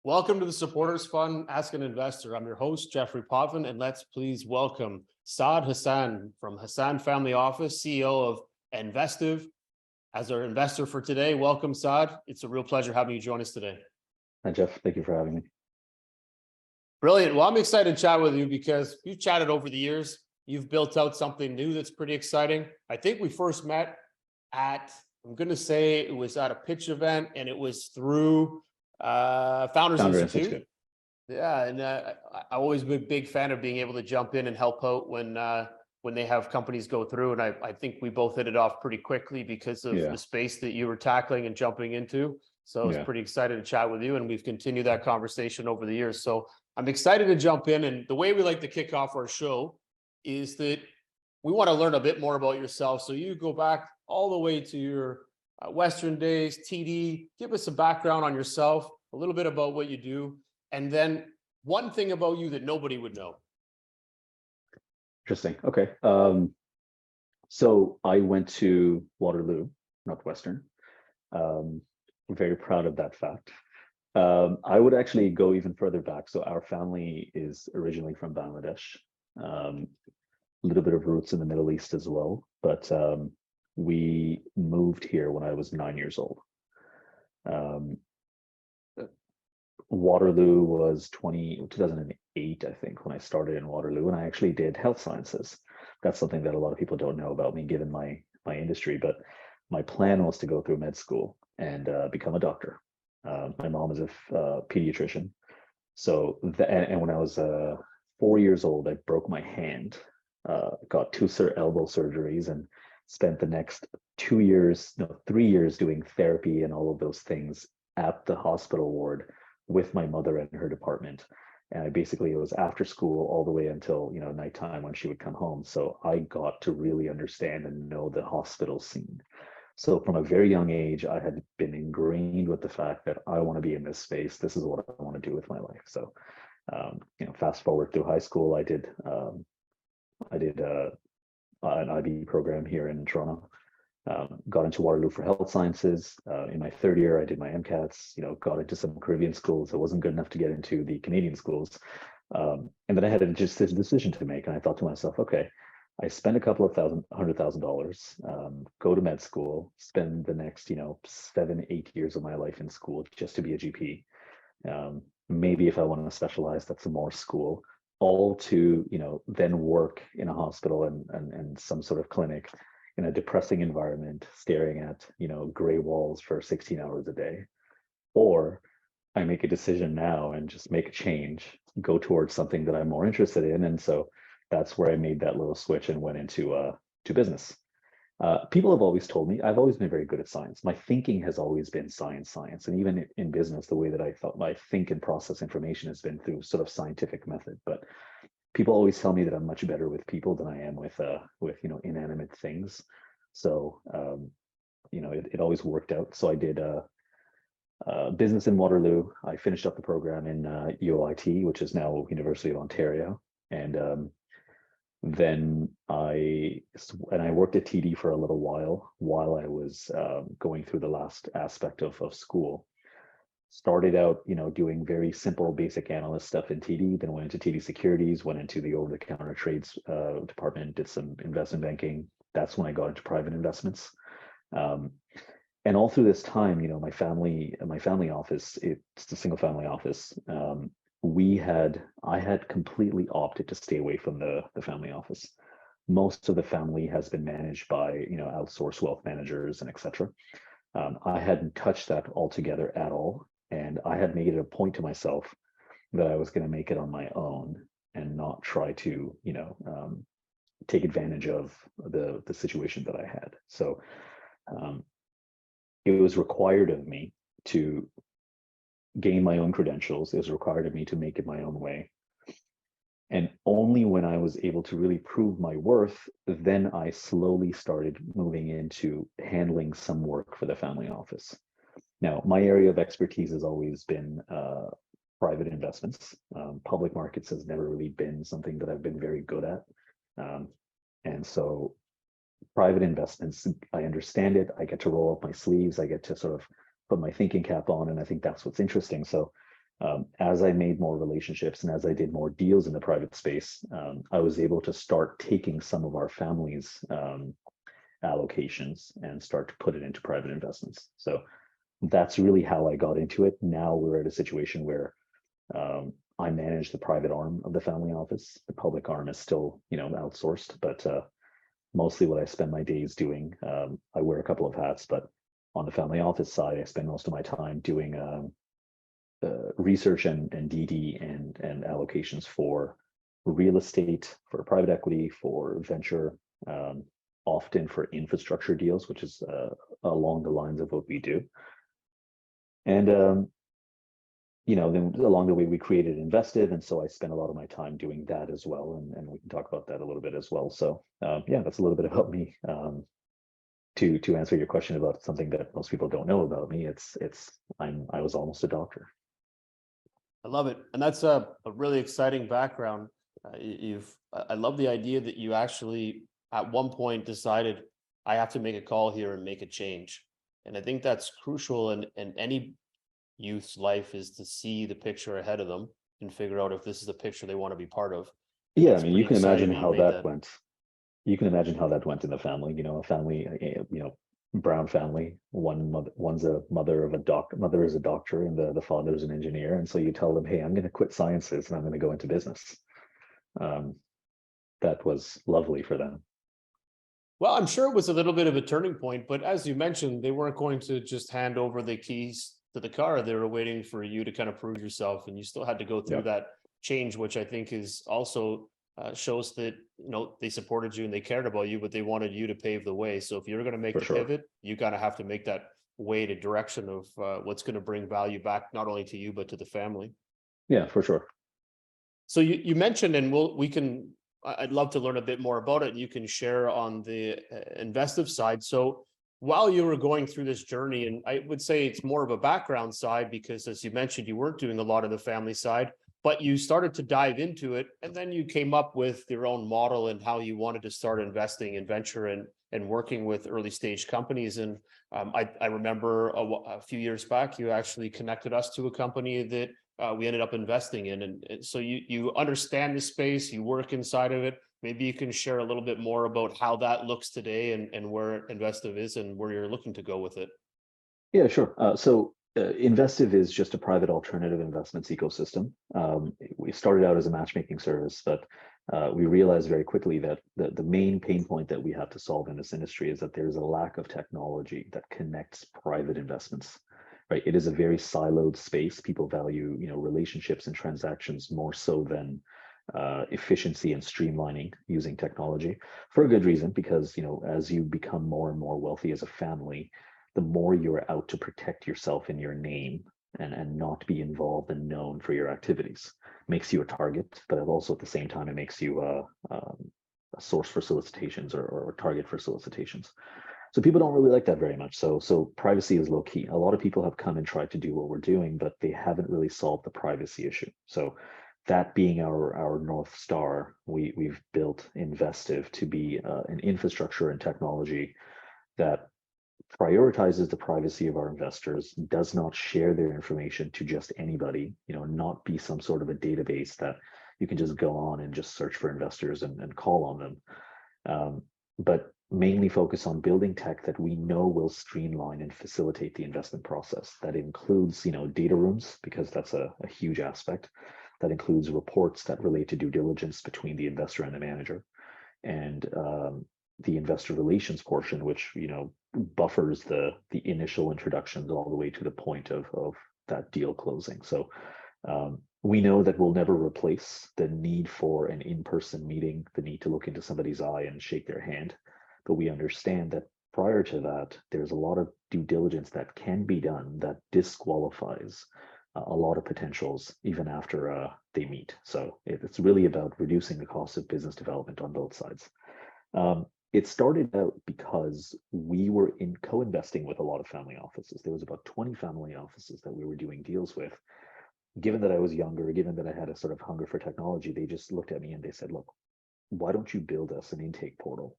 Welcome to the Supporters Fund, Ask an Investor. I'm your host, Jeffery Potvin, and let's please welcome Saad Hassan from Hassan Family Office, CEO of Nvestiv, as our investor for today. Welcome, Saad. It's a real pleasure having you join us today. Hi, Jeff. Thank you for having me. Brilliant. Well, I'm excited to chat with you because you've chatted over the years. You've built out something new that's pretty exciting. I think we first met at, I'm going to say it was at a pitch event, and it was through Founders Institute. Yeah, and I've always been a big fan of being able to jump in and help out when they have companies go through. And I think we both hit it off pretty quickly because of the space that you were tackling and jumping into. So I was pretty excited to chat with you, and we've continued that conversation over the years. So I'm excited to jump in. And the way we like to kick off our show is that we want to learn a bit more about yourself. So you go back all the way to your Western days, TD, give us a background on yourself, a little bit about what you do, and then one thing about you that nobody would know. Interesting. Okay. So I went to Waterloo, Northwestern. I'm very proud of that fact. I would actually go even further back. So our family is originally from Bangladesh, a little bit of roots in the Middle East as well, but we moved here when I was 9 years old. Waterloo was 2008, I think, when I started in Waterloo, and I actually did health sciences. That's something that a lot of people don't know about me, given my industry, but my plan was to go through med school and become a doctor. My mom is a pediatrician. So, and when I was 4 years old, I broke my hand, got two elbow surgeries, and spent the next 3 years doing therapy and all of those things at the hospital ward with my mother and her department. And it was after school all the way until, nighttime when she would come home. So I got to really understand and know the hospital scene. So from a very young age, I had been ingrained with the fact that I want to be in this space. This is what I want to do with my life. So, fast forward through high school, I did an IB program here in Toronto. Got into Waterloo for health sciences. In my third year, I did my MCATs, got into some Caribbean schools. I wasn't good enough to get into the Canadian schools. And then I had just this decision to make. And I thought to myself, okay, I spend a couple of $100,000, go to med school, spend the next, 7-8 years of my life in school just to be a GP. Maybe if I want to specialize, that's some more school, all to, then work in a hospital and some sort of clinic in a depressing environment, staring at, gray walls for 16 hours a day. Or I make a decision now and just make a change, go towards something that I'm more interested in. And so that's where I made that little switch and went into to business. People have always told me, I've always been very good at science. My thinking has always been science. And even in business, the way that I think and process information has been through sort of scientific method. But people always tell me that I'm much better with people than I am with inanimate things. So it always worked out. So I did business in Waterloo. I finished up the program in UOIT, which is now University of Ontario, and then I worked at TD for a little while I was going through the last aspect of school. Started out, doing very simple basic analyst stuff in TD, then went into TD Securities, went into the over-the-counter trades department, did some investment banking. That's when I got into private investments. And all through this time, my family office, it's a single family office. I had completely opted to stay away from the family office. Most of the family has been managed by, outsourced wealth managers and et cetera. I hadn't touched that altogether at all. And I had made it a point to myself that I was going to make it on my own and not try to, take advantage of the situation that I had. So it was required of me to gain my own credentials. It was required of me to make it my own way. And only when I was able to really prove my worth, then I slowly started moving into handling some work for the family office. Now, my area of expertise has always been private investments. Public markets has never really been something that I've been very good at. And so private investments, I understand it. I get to roll up my sleeves. I get to sort of put my thinking cap on. And I think that's what's interesting. So As I made more relationships and as I did more deals in the private space, I was able to start taking some of our family's allocations and start to put it into private investments. So that's really how I got into it. Now we're at a situation where I manage the private arm of the family office. The public arm is still, outsourced, but mostly what I spend my days doing. I wear a couple of hats, but on the family office side, I spend most of my time doing research and DD and allocations for real estate, for private equity, for venture, often for infrastructure deals, which is along the lines of what we do. And then along the way we created Nvestiv, and so I spent a lot of my time doing that as well, and we can talk about that a little bit as well. So yeah, that's a little bit about me. To answer your question about something that most people don't know about me, I was almost a doctor. I love it, and that's a really exciting background. I love the idea that you actually at one point decided I have to make a call here and make a change, and I think that's crucial in any youth's life, is to see the picture ahead of them and figure out if this is the picture they want to be part of. And Yeah, I that's mean, you pretty can imagine exciting that you how made that went. You can imagine how that went in the family. A family, Brown family. One's a mother of a doctor. Mother is a doctor, and the father is an engineer. And so you tell them, "Hey, I'm going to quit sciences and I'm going to go into business." That was lovely for them. Well, I'm sure it was a little bit of a turning point, but as you mentioned, they weren't going to just hand over the keys to the car. They were waiting for you to kind of prove yourself, and you still had to go through Yeah, that change, which I think is also shows that they supported you and they cared about you, but they wanted you to pave the way. So if you're going to make for the sure. pivot, you kind of have to make that way to direction of what's going to bring value back not only to you but to the family. Yeah, for sure. So you mentioned, and we can. I'd love to learn a bit more about it. You can share on the investive side. So while you were going through this journey, and I would say it's more of a background side, because as you mentioned, you weren't doing a lot of the family side, but you started to dive into it, and then you came up with your own model and how you wanted to start investing in venture and working with early stage companies. And I remember a few years back, you actually connected us to a company that we ended up investing in. And so you understand the space, you work inside of it. Maybe you can share a little bit more about how that looks today and where Nvestiv is and where you're looking to go with it. Yeah, sure. So Investive is just a private alternative investments ecosystem. We started out as a matchmaking service, but we realized very quickly that the main pain point that we have to solve in this industry is that there's a lack of technology that connects private investments. Right? It is a very siloed space. People value, relationships and transactions more so than efficiency and streamlining using technology, for a good reason, because as you become more and more wealthy as a family, the more you're out to protect yourself in your name and not be involved and known for your activities. Makes you a target, but also at the same time, it makes you a source for solicitations or a target for solicitations. So people don't really like that very much. So privacy is low key. A lot of people have come and tried to do what we're doing, but they haven't really solved the privacy issue. So that being our North Star, we've built Nvestiv to be an infrastructure and technology that prioritizes the privacy of our investors, does not share their information to just anybody, not be some sort of a database that you can just go on and just search for investors and call on them. But mainly focus on building tech that we know will streamline and facilitate the investment process. That includes, data rooms, because that's a huge aspect. That includes reports that relate to due diligence between the investor and the manager, and the investor relations portion, which buffers the initial introductions all the way to the point of that deal closing. So we know that we'll never replace the need for an in-person meeting, the need to look into somebody's eye and shake their hand, but we understand that prior to that, there's a lot of due diligence that can be done that disqualifies a lot of potentials even after they meet. So it's really about reducing the cost of business development on both sides. It started out because we were co-investing with a lot of family offices. There was about 20 family offices that we were doing deals with. Given that I was younger, given that I had a sort of hunger for technology, they just looked at me and they said, "Look, why don't you build us an intake portal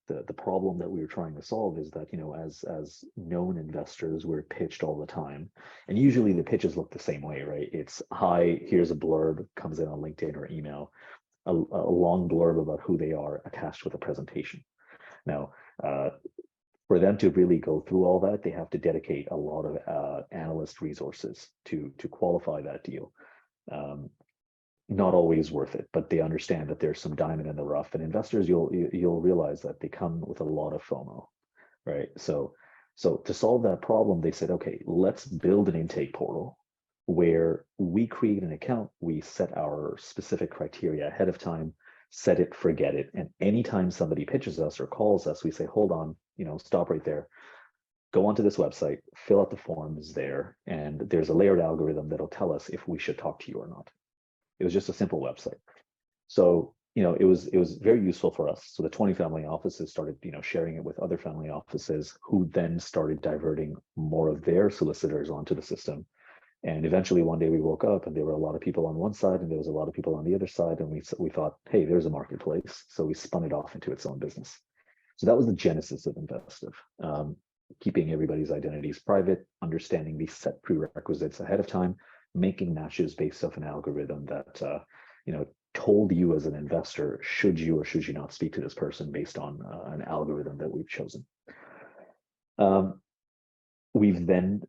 the problem that we were trying to solve is that, as known investors, we're pitched all the time. And usually the pitches look the same way, right? It's, hi, here's a blurb, comes in on LinkedIn or email, a long blurb about who they are attached with a presentation. Now, for them to really go through all that, they have to dedicate a lot of analyst resources to qualify that deal. Not always worth it, but they understand that there's some diamond in the rough. And investors, you'll realize that they come with a lot of FOMO, right? So to solve that problem, they said, okay, let's build an intake portal where we create an account, we set our specific criteria ahead of time, set it, forget it. And anytime somebody pitches us or calls us, we say, hold on, stop right there. Go onto this website, fill out the forms there, and there's a layered algorithm that'll tell us if we should talk to you or not. It was just a simple website. So, it was very useful for us. So the 20 family offices started, sharing it with other family offices, who then started diverting more of their solicitors onto the system. And eventually one day we woke up and there were a lot of people on one side and there was a lot of people on the other side. And we thought, hey, there's a marketplace. So we spun it off into its own business. So that was the genesis of Nvestiv. Keeping everybody's identities private, understanding these set prerequisites ahead of time, making matches based off an algorithm that told you as an investor, should you or should you not speak to this person based on an algorithm that we've chosen. We've then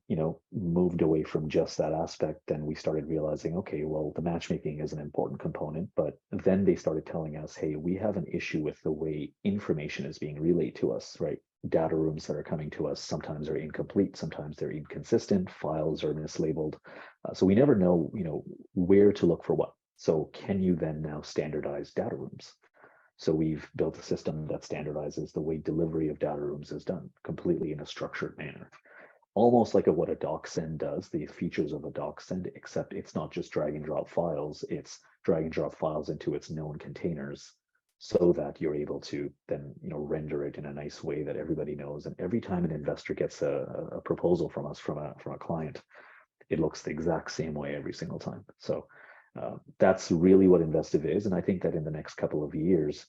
moved away from just that aspect, and we started realizing, okay, well, the matchmaking is an important component, but then they started telling us, hey, we have an issue with the way information is being relayed to us, right? Data rooms that are coming to us sometimes are incomplete, sometimes they're inconsistent, files are mislabeled. So we never know, where to look for what. So can you then now standardize data rooms? So we've built a system that standardizes the way delivery of data rooms is done completely in a structured manner. Almost like what a doc send does, the features of a doc send, except it's not just drag and drop files, it's drag and drop files into its known containers, so that you're able to then render it in a nice way that everybody knows. And every time an investor gets a proposal from us, from a client, it looks the exact same way every single time. So that's really what Nvestiv is. And I think that in the next couple of years,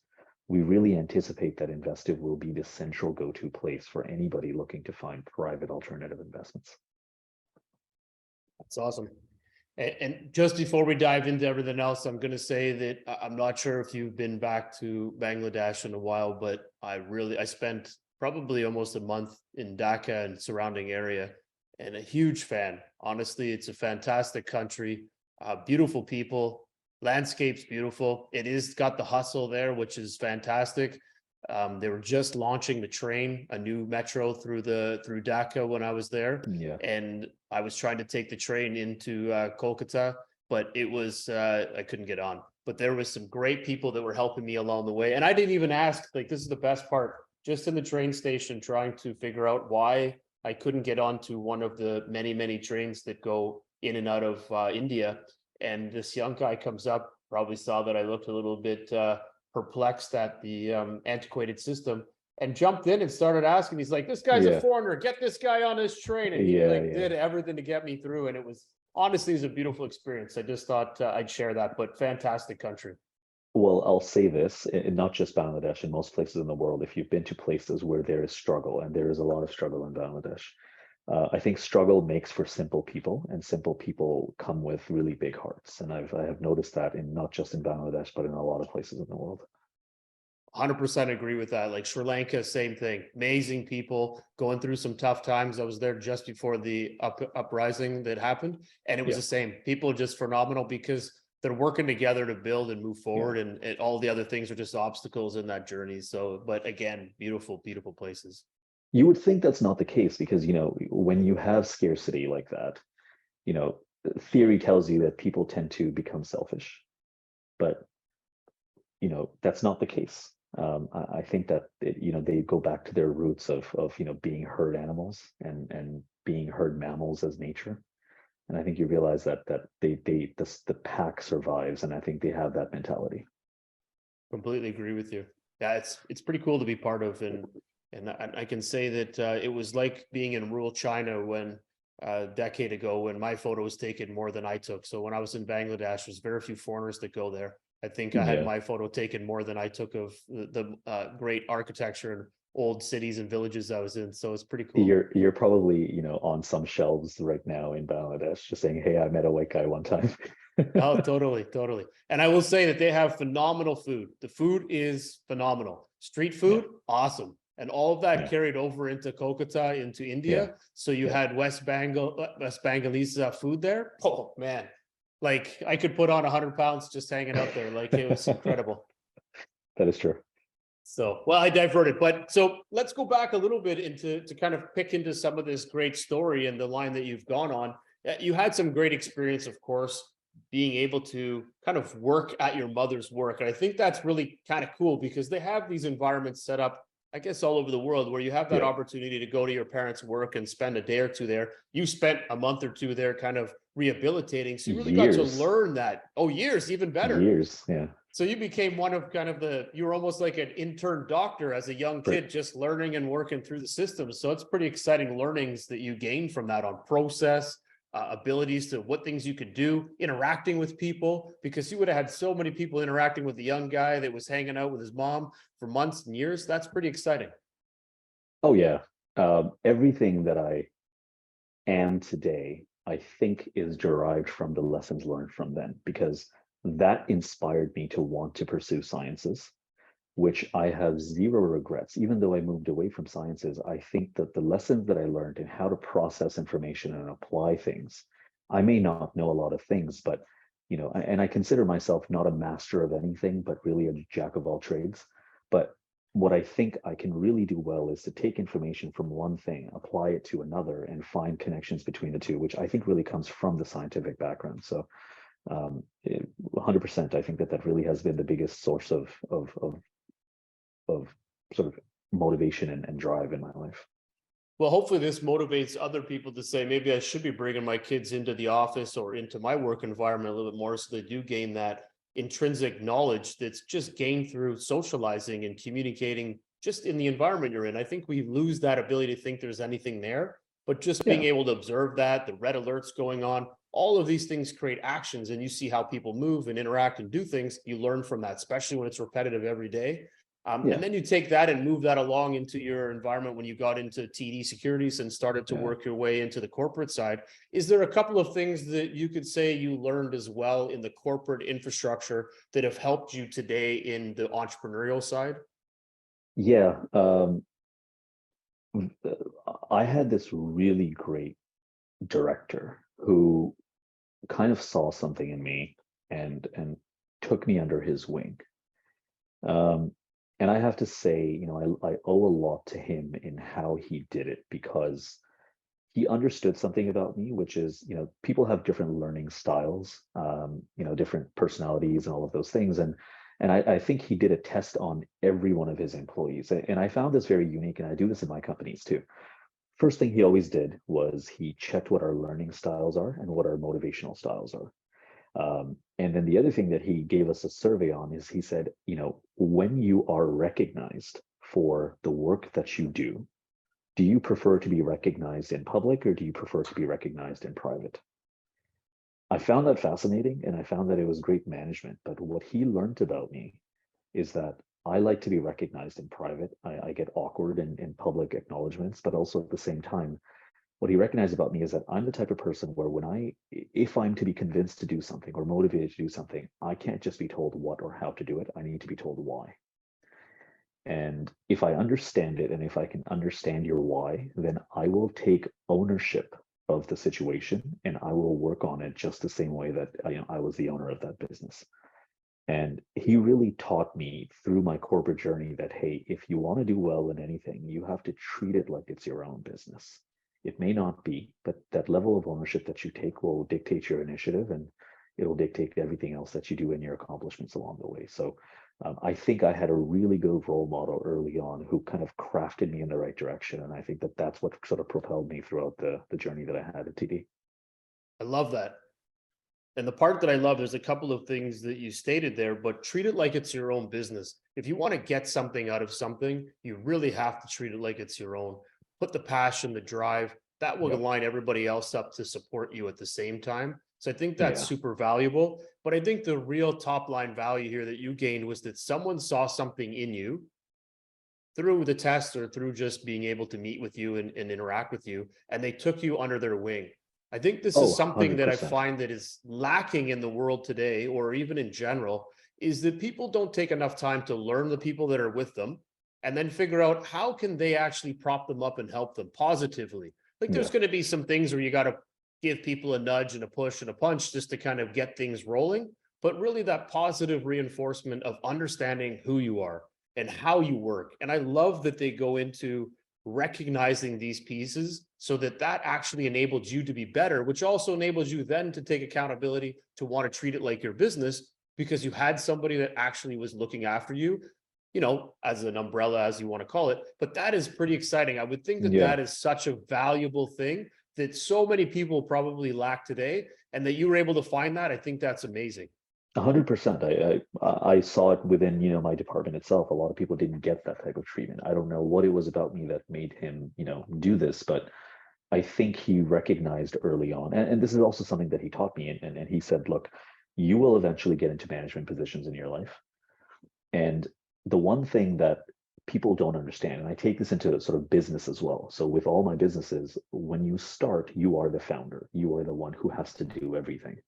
we really anticipate that Nvestiv will be the central go-to place for anybody looking to find private alternative investments. That's awesome. And just before we dive into everything else, I'm going to say that I'm not sure if you've been back to Bangladesh in a while, but I spent probably almost a month in Dhaka and surrounding area, and a huge fan. Honestly, it's a fantastic country, beautiful people, landscape's beautiful. It is got the hustle there, which is fantastic. They were just launching the train, a new metro through Dhaka when I was there. Yeah. And I was trying to take the train into Kolkata, but it was I couldn't get on. But there was some great people that were helping me along the way. And I didn't even ask, like, this is the best part, just in the train station trying to figure out why I couldn't get onto one of the many, many trains that go in and out of India. And this young guy comes up, probably saw that I looked a little bit perplexed at the antiquated system, and jumped in and started asking. He's like, this guy's a foreigner, get this guy on this train. And he did everything to get me through. And it was honestly, it was a beautiful experience. I just thought I'd share that, but fantastic country. Well, I'll say this, not just Bangladesh, in most places in the world, if you've been to places where there is struggle, and there is a lot of struggle in Bangladesh, I think struggle makes for simple people, and simple people come with really big hearts. And I have noticed that in not just in Bangladesh, but in a lot of places in the world. 100% agree with that. Like Sri Lanka, same thing. Amazing people going through some tough times. I was there just before the uprising that happened, and it was the same. People just phenomenal because they're working together to build and move forward, and all the other things are just obstacles in that journey. So, but again, beautiful, beautiful places. You would think that's not the case because, when you have scarcity like that, theory tells you that people tend to become selfish, but, that's not the case. I think that, they go back to their roots of being herd animals and being herd mammals as nature. And I think you realize that the pack survives, and I think they have that mentality. Completely agree with you. Yeah, it's pretty cool to be part of, and I can say that it was like being in rural China when a decade ago when my photo was taken more than I took. So when I was in Bangladesh, there's very few foreigners that go there. I think I had Yeah. my photo taken more than I took of the great architecture and old cities and villages I was in. So it's pretty cool. You're probably, on some shelves right now in Bangladesh, just saying, "Hey, I met a white guy one time." Oh, totally, totally. And I will say that they have phenomenal food. The food is phenomenal. Street Yeah, food, awesome. And all of that yeah, carried over into Kolkata, into yeah, India. So you yeah. had West Bengalese food there. Oh man, like I could put on 100 pounds just hanging out there. Like it was incredible. That is true. So, well, I diverted, but so let's go back a little bit into to kind of pick into some of this great story and the line that you've gone on. You had some great experience, of course, being able to kind of work at your mother's work. And I think that's really kind of cool because they have these environments set up, I guess, all over the world where you have that Yeah, opportunity to go to your parents' work and spend a day or two there. You spent a month or two there kind of rehabilitating. So you really got to years, learn that. Oh, years, even better. years. Yeah, So you became one of kind of you were almost like an intern doctor as a young right. kid, just learning and working through the system. So it's pretty exciting learnings that you gain from that on process, abilities to what things you could do, interacting with people, because you would have had so many people interacting with the young guy that was hanging out with his mom for months and years. That's pretty exciting. Oh yeah. Everything that I am today, I think, is derived from the lessons learned from then, because that inspired me to want to pursue sciences, which I have zero regrets. Even though I moved away from sciences, I think that the lessons that I learned in how to process information and apply things, I may not know a lot of things, but and I consider myself not a master of anything, but really a jack of all trades. But what I think I can really do well is to take information from one thing, apply it to another, and find connections between the two, which I think really comes from the scientific background. So 100%, I think that that really has been the biggest source of sort of motivation and drive in my life. Well, hopefully this motivates other people to say, maybe I should be bringing my kids into the office or into my work environment a little bit more so they do gain that intrinsic knowledge that's just gained through socializing and communicating just in the environment you're in. I think we lose that ability to think there's anything there, but just being Yeah, able to observe that, the red alerts going on, all of these things create actions and you see how people move and interact and do things. You learn from that, especially when it's repetitive every day. And yeah, then you take that and move that along into your environment when you got into TD Securities and started to yeah. work your way into the corporate side. Is there a couple of things that you could say you learned as well in the corporate infrastructure that have helped you today in the entrepreneurial side? Yeah. I had this really great director who kind of saw something in me and took me under his wing. Um, and I have to say, I owe a lot to him in how he did it, because he understood something about me, which is, people have different learning styles, different personalities and all of those things. And I think he did a test on every one of his employees. And I found this very unique, and I do this in my companies too. First thing he always did was he checked what our learning styles are and what our motivational styles are. And then the other thing that he gave us a survey on is he said, when you are recognized for the work that you do you prefer to be recognized in public or do you prefer to be recognized in private? I found that fascinating, and I found that it was great management. But what he learned about me is that I like to be recognized in private. I get awkward in public acknowledgements, but also at the same time, what he recognized about me is that I'm the type of person where if I'm to be convinced to do something or motivated to do something, I can't just be told what or how to do it. I need to be told why. And if I understand it and if I can understand your why, then I will take ownership of the situation and I will work on it just the same way that I was the owner of that business. And he really taught me through my corporate journey that, hey, if you want to do well in anything, you have to treat it like it's your own business. It may not be, but that level of ownership that you take will dictate your initiative, and it'll dictate everything else that you do in your accomplishments along the way. So I think I had a really good role model early on who kind of crafted me in the right direction. And I think that that's what sort of propelled me throughout the journey that I had at TD. I love that. And the part that I love, there's a couple of things that you stated there, but treat it like it's your own business. If you want to get something out of something, you really have to treat it like it's your own. Put the passion, the drive, that will Yep. line everybody else up to support you at the same time. So I think that's Yeah. super valuable. But I think the real top line value here that you gained was that someone saw something in you through the test or through just being able to meet with you and interact with you, and they took you under their wing. I think this Oh, is something that I 100%. find that is lacking in the world today, or even in general, is that people don't take enough time to learn the people that are with them and then figure out how can they actually prop them up and help them positively. Like there's Yeah. going to be some things where you got to give people a nudge and a push and a punch just to kind of get things rolling. But really, that positive reinforcement of understanding who you are and how you work. And I love that they go into recognizing these pieces so that that actually enables you to be better, which also enables you then to take accountability to want to treat it like your business because you had somebody that actually was looking after you, as an umbrella, as you want to call it. But that is pretty exciting. I would think that Yeah. that is such a valuable thing that so many people probably lack today. And that you were able to find that. I think that's amazing. 100%. I saw it within, my department itself. A lot of people didn't get that type of treatment. I don't know what it was about me that made him, do this, but I think he recognized early on, and this is also something that he taught me, and he said, look, you will eventually get into management positions in your life. And the one thing that people don't understand, and I take this into sort of business as well. So with all my businesses, when you start, you are the founder. You are the one who has to do everything.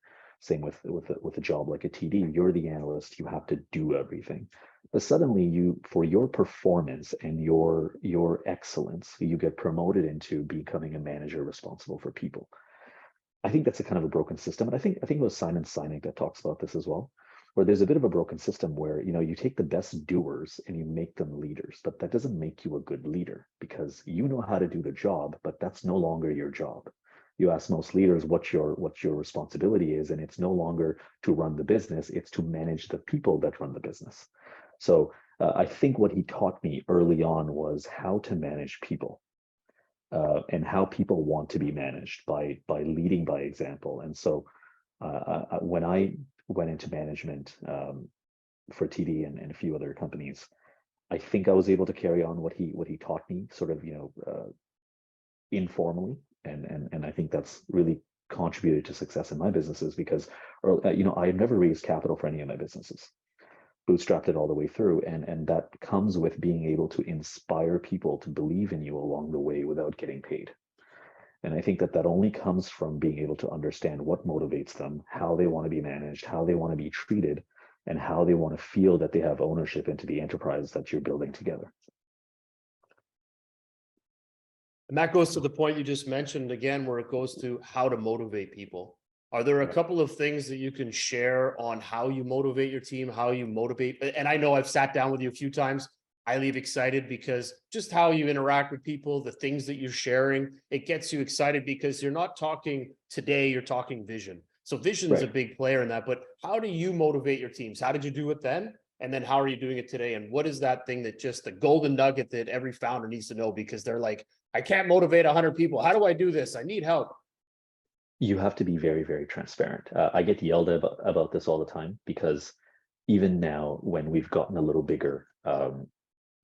Same with a job like a TD, you're the analyst. You have to do everything. But suddenly, for your performance and your excellence, you get promoted into becoming a manager responsible for people. I think that's a kind of a broken system, and I think it was Simon Sinek that talks about this as well, where there's a bit of a broken system where you take the best doers and you make them leaders, but that doesn't make you a good leader because you know how to do the job, but that's no longer your job. You ask most leaders what your responsibility is, and it's no longer to run the business; it's to manage the people that run the business. So I think what he taught me early on was how to manage people and how people want to be managed by leading by example. And so when I went into management for TD and a few other companies, I think I was able to carry on what he taught me, sort of informally, and I think that's really contributed to success in my businesses because I had never raised capital for any of my businesses, bootstrapped it all the way through, and that comes with being able to inspire people to believe in you along the way without getting paid. And I think that only comes from being able to understand what motivates them, how they want to be managed, how they want to be treated, and how they want to feel that they have ownership into the enterprise that you're building together. And that goes to the point you just mentioned again, where it goes to how to motivate people. Are there a Yeah. couple of things that you can share on how you motivate your team, how you motivate? And I know I've sat down with you a few times. I leave excited because just how you interact with people, the things that you're sharing, it gets you excited because you're not talking today, you're talking vision. So vision is a Right. big player in that. But how do you motivate your teams? How did you do it then? And then how are you doing it today? And what is that thing that just the golden nugget that every founder needs to know because they're like, I can't motivate 100 people. How do I do this? I need help. You have to be very, very transparent. I get yelled about this all the time because even now, when we've gotten a little bigger,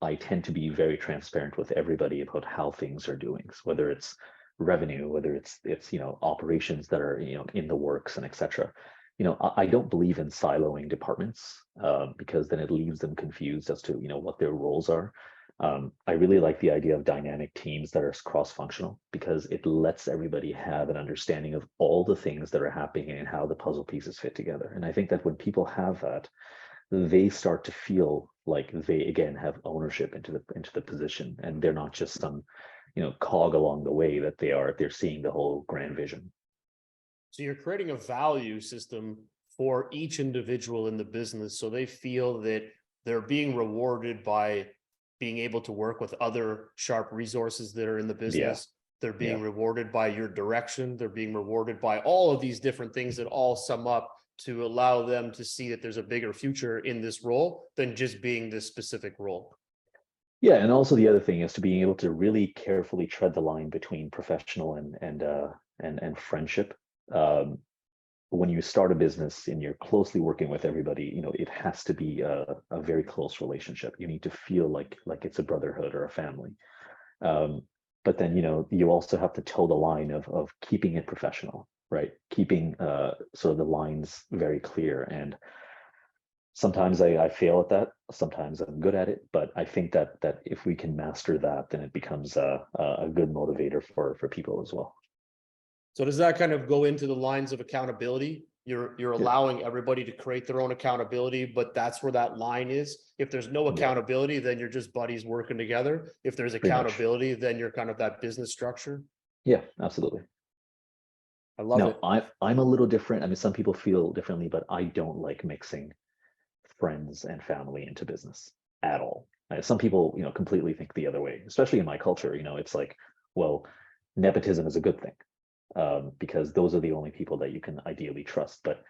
I tend to be very transparent with everybody about how things are doing, so whether it's revenue, whether it's operations that are in the works and etc. I don't believe in siloing departments because then it leaves them confused as to what their roles are. I really like the idea of dynamic teams that are cross-functional because it lets everybody have an understanding of all the things that are happening and how the puzzle pieces fit together. And I think that when people have that, they start to feel like they again have ownership into the position, and they're not just some cog along the way, that they're seeing the whole grand vision. So you're creating a value system for each individual in the business so they feel that they're being rewarded by being able to work with other sharp resources that are in the Yeah. business. They're being Yeah. rewarded by your direction. They're being rewarded by all of these different things that all sum up to allow them to see that there's a bigger future in this role than just being this specific role. Yeah, and also the other thing is to being able to really carefully tread the line between professional and friendship. Um, when you start a business and you're closely working with everybody, it has to be a very close relationship. You need to feel like it's a brotherhood or a family. Um, but then, you also have to toe the line of keeping it professional, right? Keeping sort of the lines very clear. And sometimes I fail at that. Sometimes I'm good at it. But I think that if we can master that, then it becomes a good motivator for people as well. So does that kind of go into the lines of accountability? You're Yeah. allowing everybody to create their own accountability, but that's where that line is. If there's no Yeah. accountability, then you're just buddies working together. If there's Pretty much. accountability, then you're kind of that business structure. Yeah, absolutely. I love No, it. I'm a little different. I mean, some people feel differently, but I don't like mixing friends and family into business at all. Some people, completely think the other way, especially in my culture. It's like, well, nepotism is a good thing, because those are the only people that you can ideally trust. But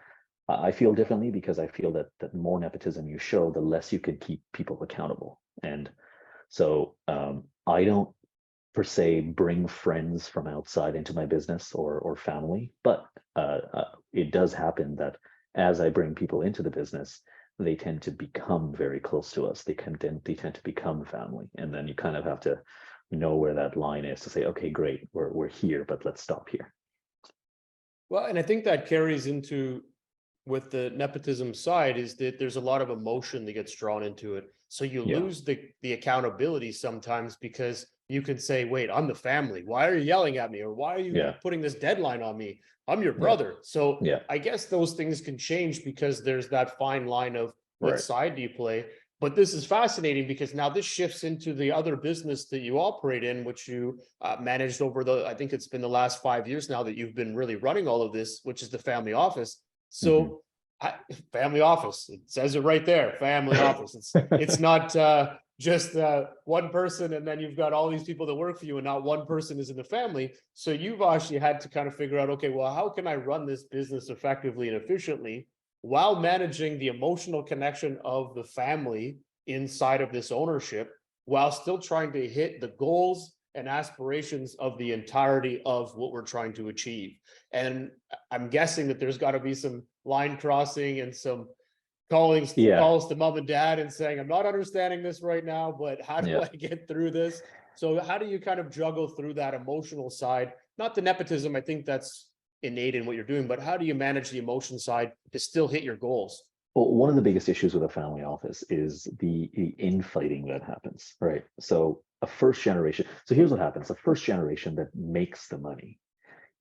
I feel differently, because I feel that the more nepotism you show, the less you can keep people accountable. And so I don't per se bring friends from outside into my business or family, but it does happen that as I bring people into the business, they tend to become very close to us. They tend to become family, and then you kind of have to know where that line is to say, okay, great, we're here, but let's stop here. Well, and I think that carries into with the nepotism side is that there's a lot of emotion that gets drawn into it. So you Yeah, lose the accountability sometimes because you can say, wait, I'm the family. Why are you yelling at me? Or why are you yeah, putting this deadline on me? I'm your yeah, brother. So yeah, I guess those things can change because there's that fine line of what right. side do you play? But this is fascinating because now this shifts into the other business that you operate in, which you managed over I think it's been the last 5 years now that you've been really running all of this, which is the family office. Mhm. So family office, it says it right there, family office. It's not just one person and then you've got all these people that work for you and not one person is in the family. So you've actually had to kind of figure out, okay, well, how can I run this business effectively and efficiently while managing the emotional connection of the family inside of this ownership, while still trying to hit the goals and aspirations of the entirety of what we're trying to achieve. And I'm guessing that there's got to be some line crossing and some Yeah, calls to mom and dad and saying, I'm not understanding this right now, but how do yeah. I get through this? So how do you kind of juggle through that emotional side? Not the nepotism, I think that's innate in what you're doing, but how do you manage the emotion side to still hit your goals? Well, one of the biggest issues with a family office is the infighting that happens, right? So a first generation. So here's what happens: the first generation that makes the money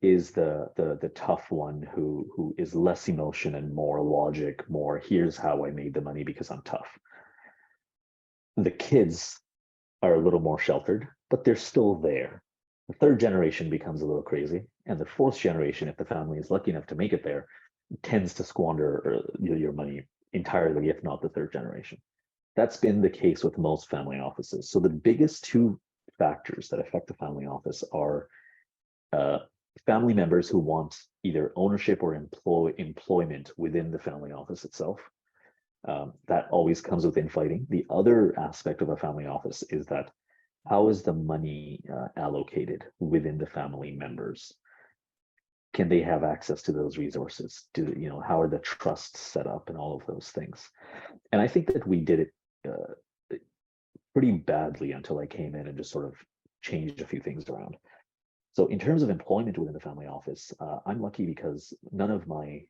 is the tough one who is less emotion and more logic. More, here's how I made the money because I'm tough. The kids are a little more sheltered, but they're still there. The third generation becomes a little crazy, and the fourth generation, if the family is lucky enough to make it there, tends to squander your money entirely, if not the third generation. That's been the case with most family offices. So the biggest two factors that affect the family office are uh, family members who want either ownership or employment within the family office itself. That always comes with infighting. The other aspect of a family office is that how is the money allocated within the family members? Can they have access to those resources? How are the trusts set up and all of those things? And I think that we did it pretty badly until I came in and just sort of changed a few things around. So in terms of employment within the family office, I'm lucky because none of my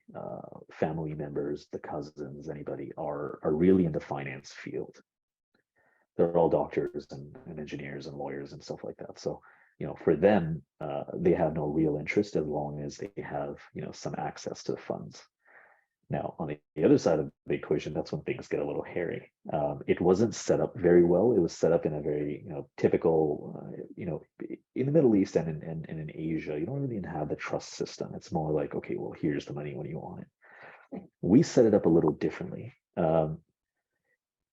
family members, the cousins, anybody are really in the finance field. They're all doctors and engineers and lawyers and stuff like that. So, for them, they have no real interest as long as they have, some access to the funds. Now, on the other side of the equation, that's when things get a little hairy. It wasn't set up very well. It was set up in a very, typical, in the Middle East and in Asia, you don't really have the trust system. It's more like, okay, well, here's the money when you want it. We set it up a little differently.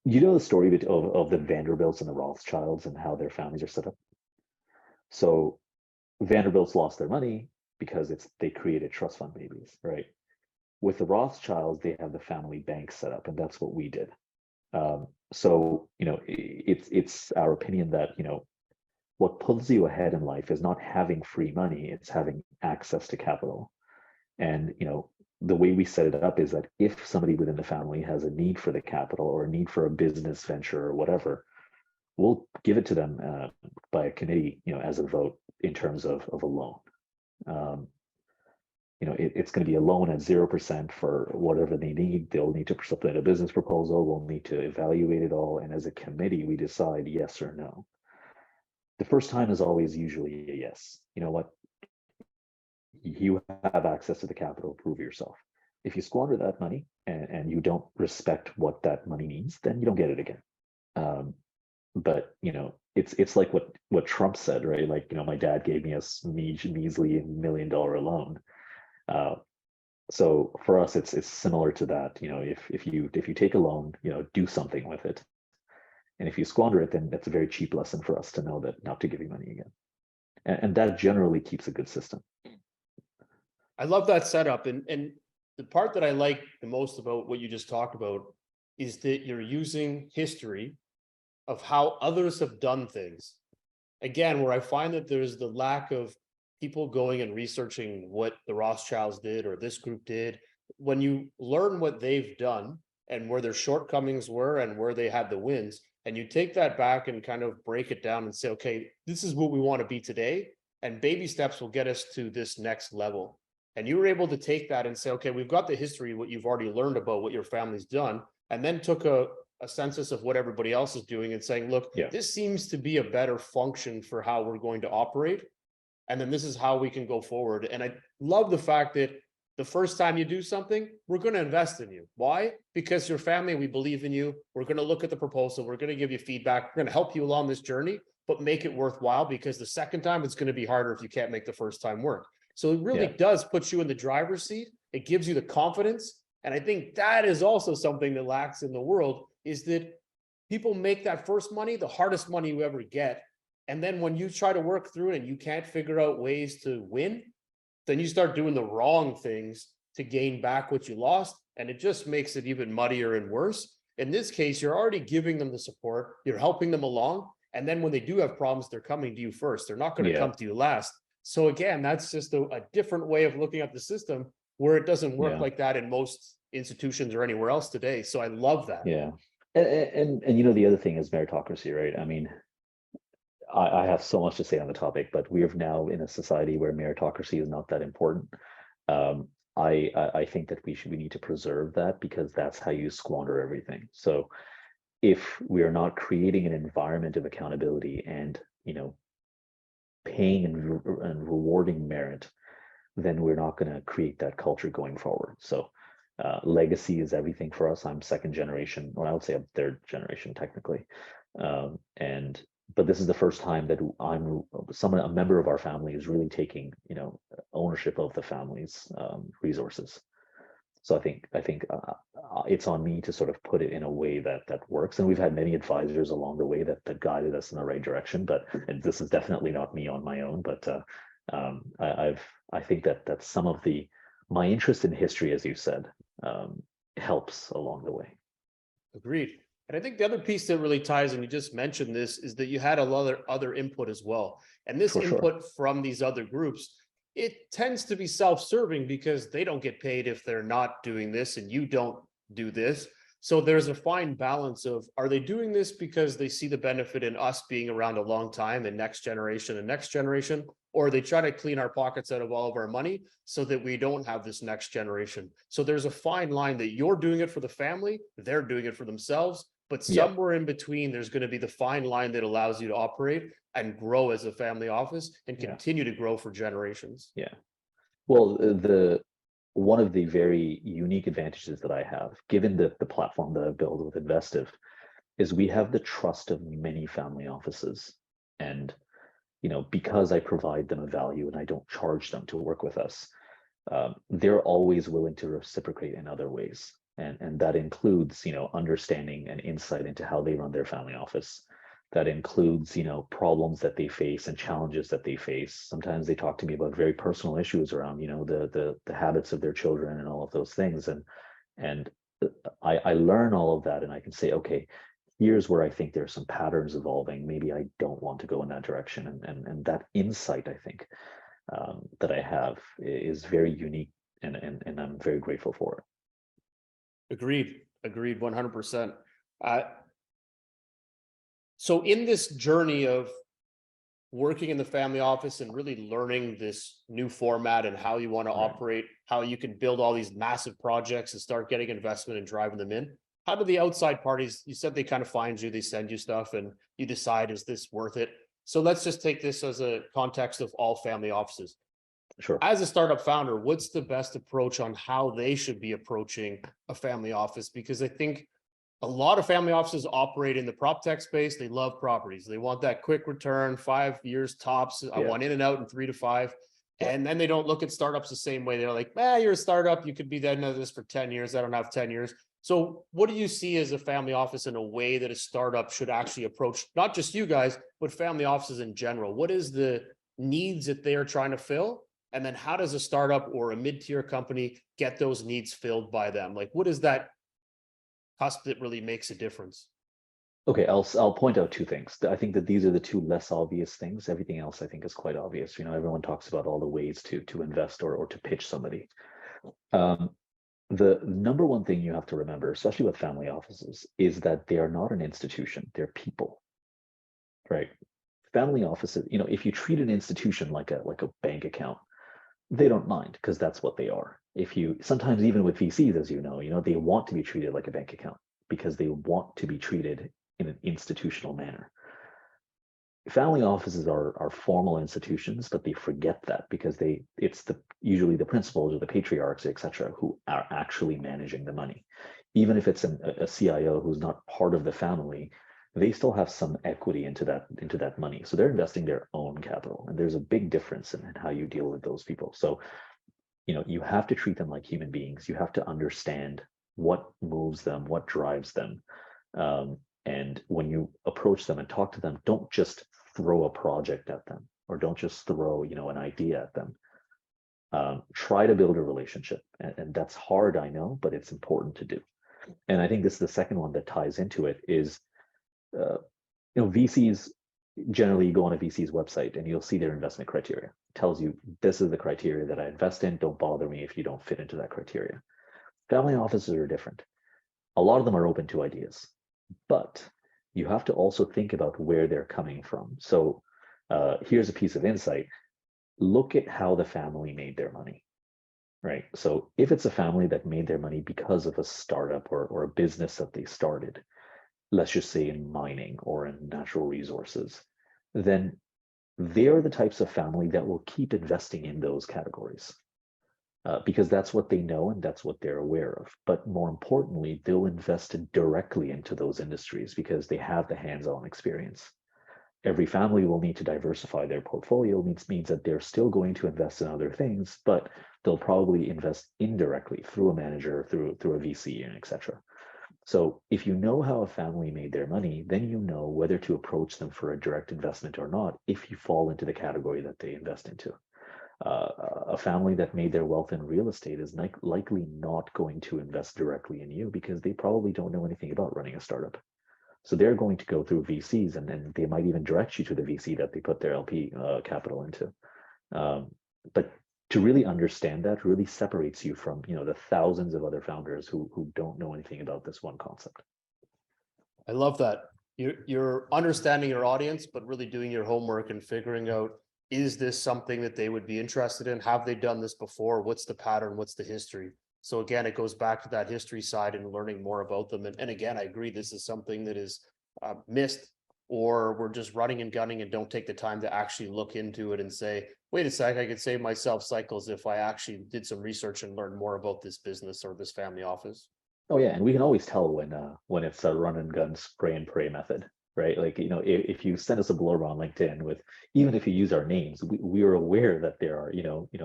You know the story of the Vanderbilts and the Rothschilds and how their families are set up. So Vanderbilts lost their money because they created trust fund babies, right? With the Rothschilds, they have the family bank set up, and that's what we did. So it's our opinion that what pulls you ahead in life is not having free money; it's having access to capital. And the way we set it up is that if somebody within the family has a need for the capital or a need for a business venture or whatever, we'll give it to them by a committee, as a vote in terms of a loan. It's going to be a loan at 0% for whatever they need. They'll need to submit a business proposal. We'll need to evaluate it all. And as a committee, we decide yes or no. The first time is always usually a yes. You know what? You have access to the capital, prove yourself. If you squander that money and you don't respect what that money means, then you don't get it again. But it's like what Trump said, right? Like, my dad gave me a measly $1 million loan. So for us, it's similar to that. If you take a loan, do something with it. And if you squander it, then that's a very cheap lesson for us to know that not to give you money again. And that generally keeps a good system. I love that setup. And the part that I like the most about what you just talked about is that you're using history of how others have done things. Again, where I find that there's the lack of people going and researching what the Rothschilds did or this group did. When you learn what they've done and where their shortcomings were and where they had the wins, and you take that back and kind of break it down and say, okay, this is what we want to be today, and baby steps will get us to this next level. And you were able to take that and say, okay, we've got the history, what you've already learned about what your family's done, and then took a census of what everybody else is doing and saying, look, this seems to be a better function for how we're going to operate. And then this is how we can go forward. And I love the fact that the first time you do something, we're going to invest in you. Why? Because your family, we believe in you. We're going to look at the proposal. We're going to give you feedback. We're going to help you along this journey, but make it worthwhile, because the second time it's going to be harder if you can't make the first time work. So it really does put you in the driver's seat. It gives you the confidence. And I think that is also something that lacks in the world, is that people make that first money the hardest money you ever get. And then when you try to work through it and you can't figure out ways to win, then you start doing the wrong things to gain back what you lost. And it just makes it even muddier and worse. In this case, you're already giving them the support, you're helping them along. And then when they do have problems, they're coming to you first. They're not going to come to you last. So again, that's just a different way of looking at the system, where it doesn't work like that in most institutions or anywhere else today. So I love that. Yeah. And the other thing is meritocracy, right? I mean, I have so much to say on the topic, but we are now in a society where meritocracy is not that important. I think that we need to preserve that, because that's how you squander everything. So if we are not creating an environment of accountability and paying and rewarding merit, then we're not going to create that culture going forward. So legacy is everything for us. I'm second generation, or I would say I'm third generation technically. But this is the first time that a member of our family is really taking, ownership of the family's resources. So I think it's on me to sort of put it in a way that works. And we've had many advisors along the way that guided us in the right direction. But this is definitely not me on my own. But I think that some of my interest in history, as you said, helps along the way. Agreed. And I think the other piece that really ties, and you just mentioned this, is that you had a lot of other input as well. And this input from these other groups, it tends to be self-serving, because they don't get paid if they're not doing this and you don't do this. So there's a fine balance of, are they doing this because they see the benefit in us being around a long time and next generation, or they try to clean our pockets out of all of our money so that we don't have this next generation. So there's a fine line that you're doing it for the family, they're doing it for themselves, but somewhere in between, there's going to be the fine line that allows you to operate and grow as a family office and continue to grow for generations. Yeah. Well, one of the very unique advantages that I have, given the platform that I've built with Nvestiv, is we have the trust of many family offices. And, because I provide them a value and I don't charge them to work with us, they're always willing to reciprocate in other ways. And that includes, understanding and insight into how they run their family office. That includes, problems that they face and challenges that they face. Sometimes they talk to me about very personal issues around, the habits of their children and all of those things. And I learn all of that, and I can say, okay, here's where I think there's some patterns evolving. Maybe I don't want to go in that direction. And that insight, I think, that I have is very unique, and I'm very grateful for it. Agreed 100%. So in this journey of working in the family office and really learning this new format and how you want to Right. operate, how you can build all these massive projects and start getting investment and driving them in. How do the outside parties, you said they kind of find you, they send you stuff and you decide, is this worth it? So let's just take this as a context of all family offices. Sure. As a startup founder, what's the best approach on how they should be approaching a family office? Because I think a lot of family offices operate in the prop tech space. They love properties. They want that quick return, 5 years tops. I Yeah. want in and out in 3 to 5. Yeah. And then they don't look at startups the same way. They're like, you're a startup. You could be that into this for 10 years. I don't have 10 years. So what do you see as a family office in a way that a startup should actually approach, not just you guys, but family offices in general? What is the needs that they are trying to fill? And then how does a startup or a mid-tier company get those needs filled by them? Like, what is that cusp that really makes a difference? Okay, I'll point out two things. I think that these are the two less obvious things. Everything else I think is quite obvious. Everyone talks about all the ways to invest or to pitch somebody. The number one thing you have to remember, especially with family offices, is that they are not an institution, they're people, right? Family offices, if you treat an institution like a bank account, they don't mind because that's what they are. If you sometimes even with VCs, as they want to be treated like a bank account because they want to be treated in an institutional manner. Family offices are formal institutions, but they forget that because it's usually the principals or the patriarchs, etc., who are actually managing the money. Even if it's a CIO who's not part of the family, they still have some equity into that money. So they're investing their own capital, and there's a big difference in how you deal with those people. So you have to treat them like human beings. You have to understand what moves them, what drives them. And when you approach them and talk to them, don't just throw a project at them or don't just throw, an idea at them. Try to build a relationship. And that's hard, I know, but it's important to do. And I think this is the second one that ties into it is, VCs, generally you go on a VC's website and you'll see their investment criteria. It tells you this is the criteria that I invest in. Don't bother me if you don't fit into that criteria. Family offices are different. A lot of them are open to ideas, but you have to also think about where they're coming from. So here's a piece of insight. Look at how the family made their money, right? So if it's a family that made their money because of a startup or a business that they started, let's just say in mining or in natural resources, then they're the types of family that will keep investing in those categories. Because that's what they know and that's what they're aware of. But more importantly, they'll invest directly into those industries because they have the hands-on experience. Every family will need to diversify their portfolio, means that they're still going to invest in other things, but they'll probably invest indirectly through a manager, through a VC, and etc. So if you know how a family made their money, then you know whether to approach them for a direct investment or not if you fall into the category that they invest into. A family that made their wealth in real estate is likely not going to invest directly in you because they probably don't know anything about running a startup. So they're going to go through VCs, and then they might even direct you to the VC that they put their LP capital into. But to really understand that really separates you from the thousands of other founders who don't know anything about this one concept. I love that. You're understanding your audience, but really doing your homework and figuring out, is this something that they would be interested in? Have they done this before? What's the pattern? What's the history? So again, it goes back to that history side and learning more about them. And again, I agree, this is something that is missed, or we're just running and gunning and don't take the time to actually look into it and say, wait a sec, I could save myself cycles if I actually did some research and learned more about this business or this family office. Oh yeah, and we can always tell when it's a run and gun spray and pray method, right? Like if you send us a blurb on LinkedIn with, even if you use our names, we are aware that there are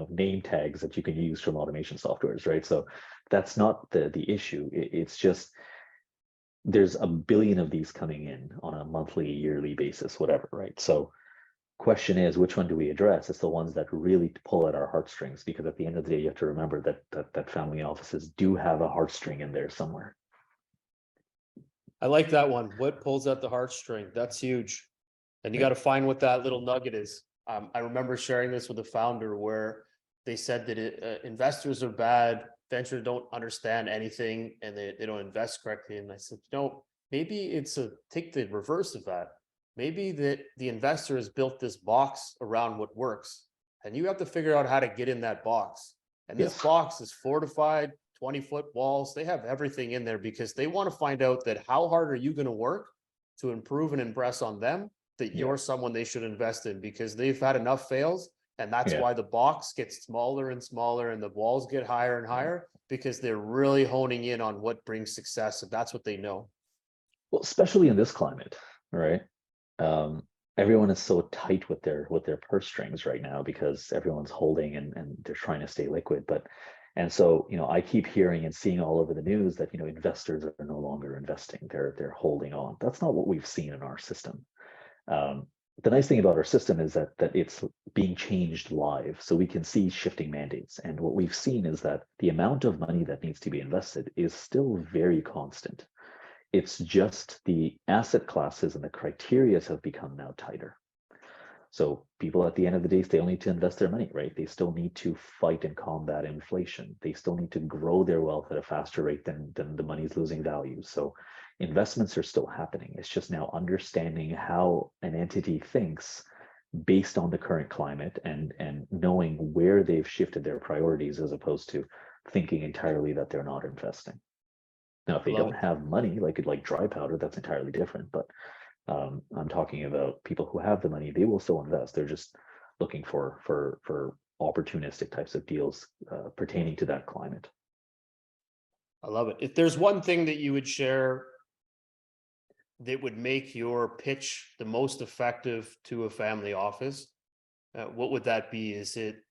name tags that you can use from automation softwares, right? So that's not the issue. It's just there's a billion of these coming in on a monthly, yearly basis, whatever, right? So question is, which one do we address? It's the ones that really pull at our heartstrings, because at the end of the day, you have to remember that family offices do have a heartstring in there somewhere. I like that one. What pulls at the heartstring? That's huge. And you got to find what that little nugget is. I remember sharing this with a founder where they said that investors are bad, ventures don't understand anything, and they don't invest correctly. And I said, maybe take the reverse of that. maybe that the investor has built this box around what works, and you have to figure out how to get in that box. And this Yes. box is fortified, 20-foot walls. They have everything in there because they want to find out that how hard are you going to work to improve and impress on them that Yeah. you're someone they should invest in, because they've had enough fails. And that's Yeah. why the box gets smaller and smaller and the walls get higher and higher, because they're really honing in on what brings success. And that's what they know. Well, especially in this climate, right? Um, Everyone is so tight with their purse strings right now because everyone's holding and they're trying to stay liquid. But and so, I keep hearing and seeing all over the news that, investors are no longer investing. They're holding on. That's not what we've seen in our system. The nice thing about our system is that it's being changed live, so we can see shifting mandates. And what we've seen is that the amount of money that needs to be invested is still very constant. It's just the asset classes and the criteria have become now tighter. So people at the end of the day still need to invest their money, right? They still need to fight and combat inflation. They still need to grow their wealth at a faster rate than the money's losing value. So investments are still happening. It's just now understanding how an entity thinks based on the current climate and knowing where they've shifted their priorities as opposed to thinking entirely that they're not investing. Now, if they Love don't it. have money, like dry powder, that's entirely different. But I'm talking about people who have the money; they will still invest. They're just looking for opportunistic types of deals pertaining to that climate. I love it. If there's one thing that you would share that would make your pitch the most effective to a family office, what would that be? Is it,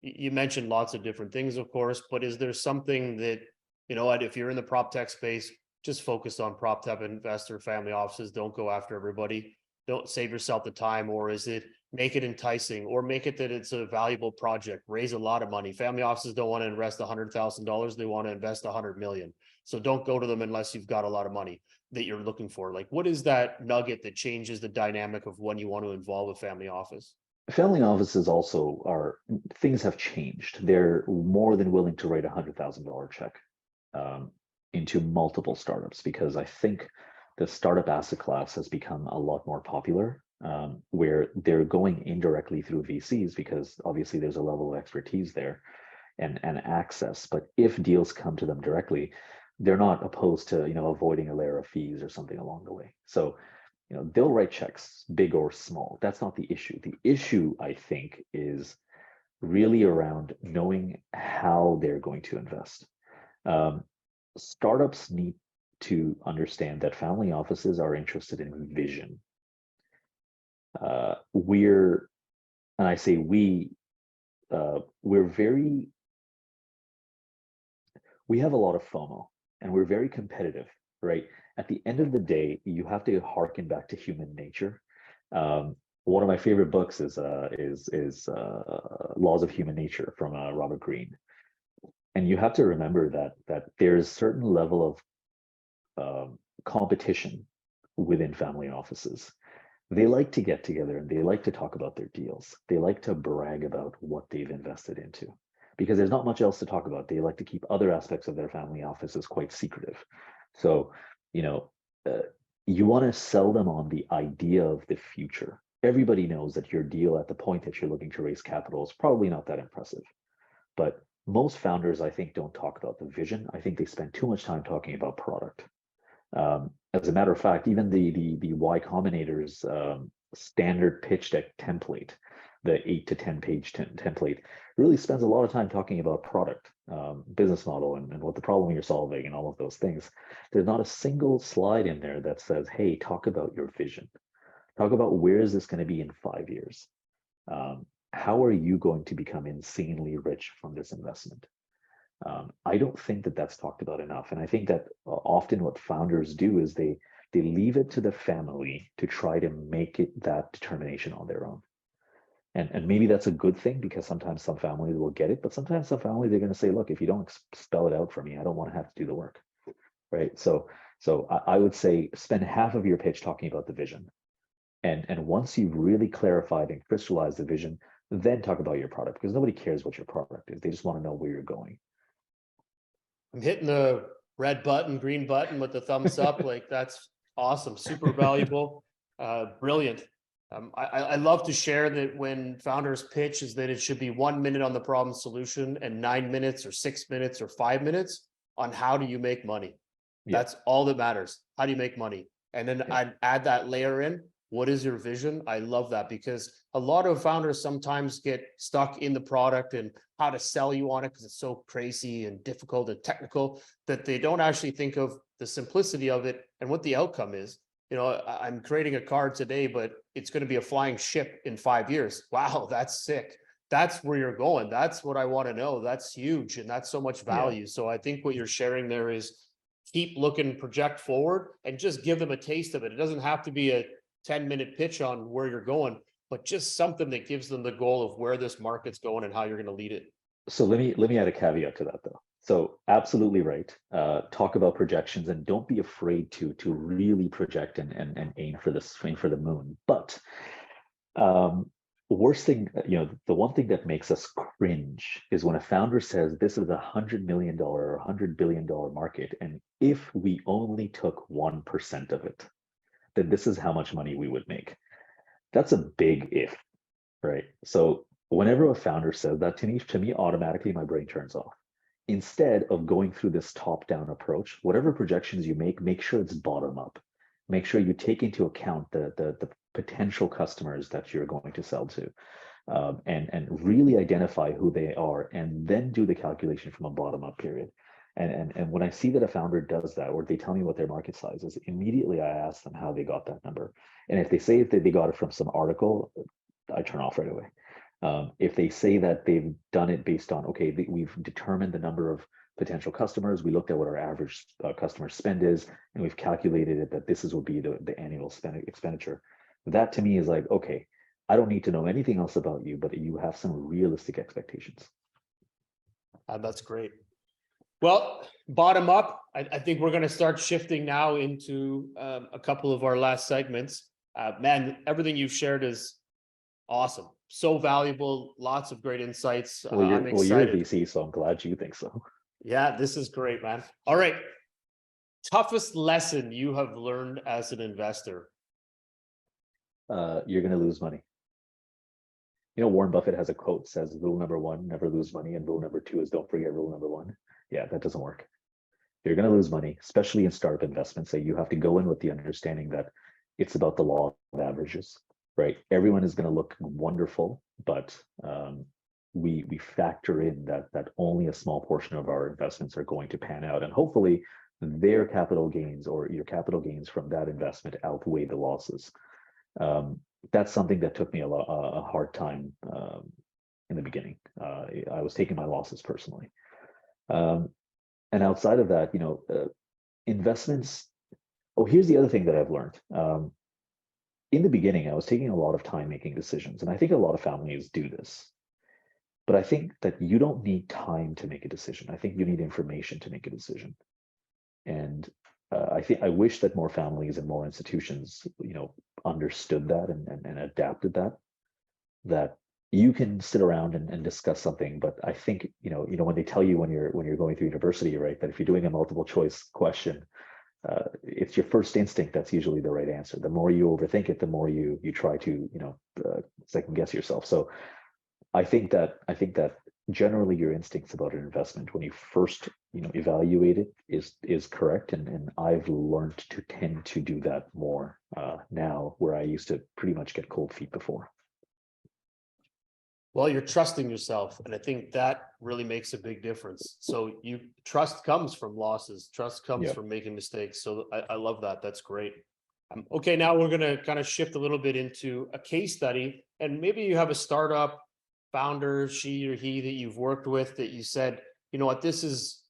you mentioned lots of different things, of course, but is there something that, what, if you're in the prop tech space, just focus on prop tech investor family offices, don't go after everybody, don't save yourself the time? Or is it make it enticing, or make it that it's a valuable project, raise a lot of money? Family offices don't want to invest $100,000, they want to invest 100 million. So don't go to them unless you've got a lot of money that you're looking for. Like, what is that nugget that changes the dynamic of when you want to involve a family office? Family offices also things have changed. They're more than willing to write $100,000 check into multiple startups because I think the startup asset class has become a lot more popular, where they're going indirectly through VCs because obviously there's a level of expertise there and access. But if deals come to them directly, they're not opposed to avoiding a layer of fees or something along the way. So they'll write checks, big or small. That's not the issue. The issue, I think, is really around knowing how they're going to invest. Startups need to understand that family offices are interested in vision. And I say we have a lot of FOMO and we're very competitive, right? At the end of the day, you have to harken back to human nature. One of my favorite books is Laws of Human Nature from Robert Greene. And you have to remember that there's a certain level of competition within family offices. They like to get together and they like to talk about their deals. They like to brag about what they've invested into because there's not much else to talk about. They like to keep other aspects of their family offices quite secretive. So, you want to sell them on the idea of the future. Everybody knows that your deal at the point that you're looking to raise capital is probably not that impressive. But most founders, I think, don't talk about the vision. I think they spend too much time talking about product. As a matter of fact, even the Y Combinator's standard pitch deck template, the 8 to 10 page template, really spends a lot of time talking about product, business model, and what the problem you're solving, and all of those things. There's not a single slide in there that says, "Hey, talk about your vision. Talk about where is this going to be in 5 years. How are you going to become insanely rich from this investment?" I don't think that that's talked about enough. And I think that often what founders do is they leave it to the family to try to make it that determination on their own. And maybe that's a good thing because sometimes some families will get it, but sometimes some families are going to say, look, if you don't spell it out for me, I don't want to have to do the work. Right. So I would say spend half of your pitch talking about the vision. And once you've really clarified and crystallized the vision, then talk about your product, because nobody cares what your product is. They just want to know where you're going. I'm hitting the red button, green button with the thumbs up. Like, that's awesome. Super valuable. Brilliant. I love to share that when founders pitch is that it should be 1 minute on the problem solution and 9 minutes or 6 minutes or 5 minutes on how do you make money. Yeah, That's all that matters. How do you make money? And then yeah, I'd add that layer in. What is your vision? I love that because a lot of founders sometimes get stuck in the product and how to sell you on it because it's so crazy and difficult and technical that they don't actually think of the simplicity of it and what the outcome is. I'm creating a car today, but it's going to be a flying ship in 5 years. Wow, that's sick. That's where you're going. That's what I want to know. That's huge. And that's so much yeah. value. So I think what you're sharing there is keep looking, project forward, and just give them a taste of it. It doesn't have to be a 10-minute pitch on where you're going, but just something that gives them the goal of where this market's going and how you're going to lead it. So let me add a caveat to that though. So absolutely right. Talk about projections and don't be afraid to really project and aim for the moon. But worst thing, the one thing that makes us cringe is when a founder says this is $100 million or $100 billion market, and if we only took 1% of it, then this is how much money we would make. That's a big if, right? So whenever a founder says that to me, automatically my brain turns off. Instead of going through this top-down approach, whatever projections you make sure it's bottom up. Make sure you take into account the potential customers that you're going to sell to, and really identify who they are, and then do the calculation from a bottom-up period. And when I see that a founder does that, or they tell me what their market size is, immediately I ask them how they got that number. And if they say that they got it from some article, I turn off right away. If they say that they've done it based on, okay, we've determined the number of potential customers, we looked at what our average customer spend is, and we've calculated it that this will be the annual expenditure. That to me is like, okay, I don't need to know anything else about you, but you have some realistic expectations. That's great. Well, bottom up, I think we're going to start shifting now into a couple of our last segments. Man, everything you've shared is awesome. So valuable, lots of great insights. I'm You're a excited. VC, so I'm glad you think so. Yeah, this is great, man. All right. Toughest lesson you have learned as an investor? You're going to lose money. Warren Buffett has a quote, says rule number one, never lose money. And rule number two is don't forget rule number one. Yeah, that doesn't work. You're going to lose money, especially in startup investments. So you have to go in with the understanding that it's about the law of averages, right? Everyone is going to look wonderful, but we factor in that only a small portion of our investments are going to pan out. And hopefully their capital gains or your capital gains from that investment outweigh the losses. That's something that took me a hard time in the beginning. I was taking my losses personally. And outside of that, investments. Oh, here's the other thing that I've learned. In the beginning, I was taking a lot of time making decisions, and I think a lot of families do this. But I think that you don't need time to make a decision. I think you need information to make a decision. And I wish that more families and more institutions, understood that and adapted that you can sit around and discuss something. But I think, when they tell you when you're going through university, right, that if you're doing a multiple choice question, it's your first instinct that's usually the right answer. The more you overthink it, the more you try to, second guess yourself. So I think that generally your instincts about an investment when you first evaluate it is correct, and I've learned to tend to do that more now, where I used to pretty much get cold feet before. Well, you're trusting yourself, and I think that really makes a big difference. So trust comes from losses, trust comes from making mistakes. So I love that. That's great. Okay, now we're going to kind of shift a little bit into a case study, and maybe you have a startup founder, she or he, that you've worked with that you said, you know what, this is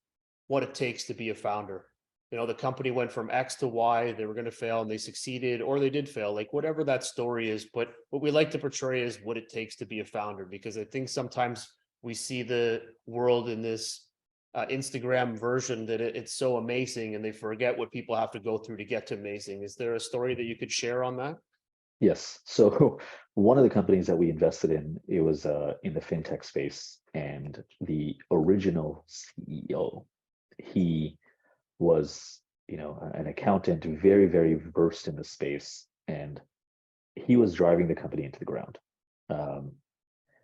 what it takes to be a founder. The company went from X to Y, they were going to fail and they succeeded, or they did fail, like whatever that story is. But what we like to portray is what it takes to be a founder, because I think sometimes we see the world in this Instagram version that it's so amazing, and they forget what people have to go through to get to amazing. Is there a story that you could share on that? Yes. So one of the companies that we invested in, it was in the fintech space, and the original CEO, he was, an accountant, very, very versed in the space. And he was driving the company into the ground,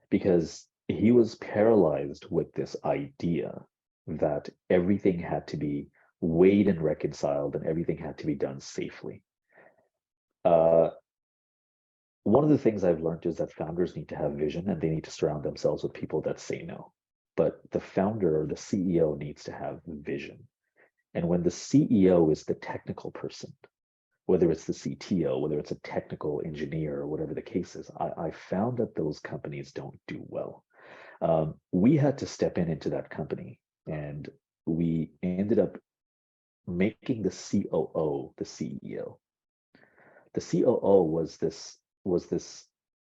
because he was paralyzed with this idea that everything had to be weighed and reconciled and everything had to be done safely. Uh, one of the things I've learned is that founders need to have vision and they need to surround themselves with people that say no. But the founder or the CEO needs to have vision. And when the CEO is the technical person, whether it's the CTO, whether it's a technical engineer, or whatever the case is, I found that those companies don't do well. We had to step into that company, and we ended up making the COO the CEO. The COO was this,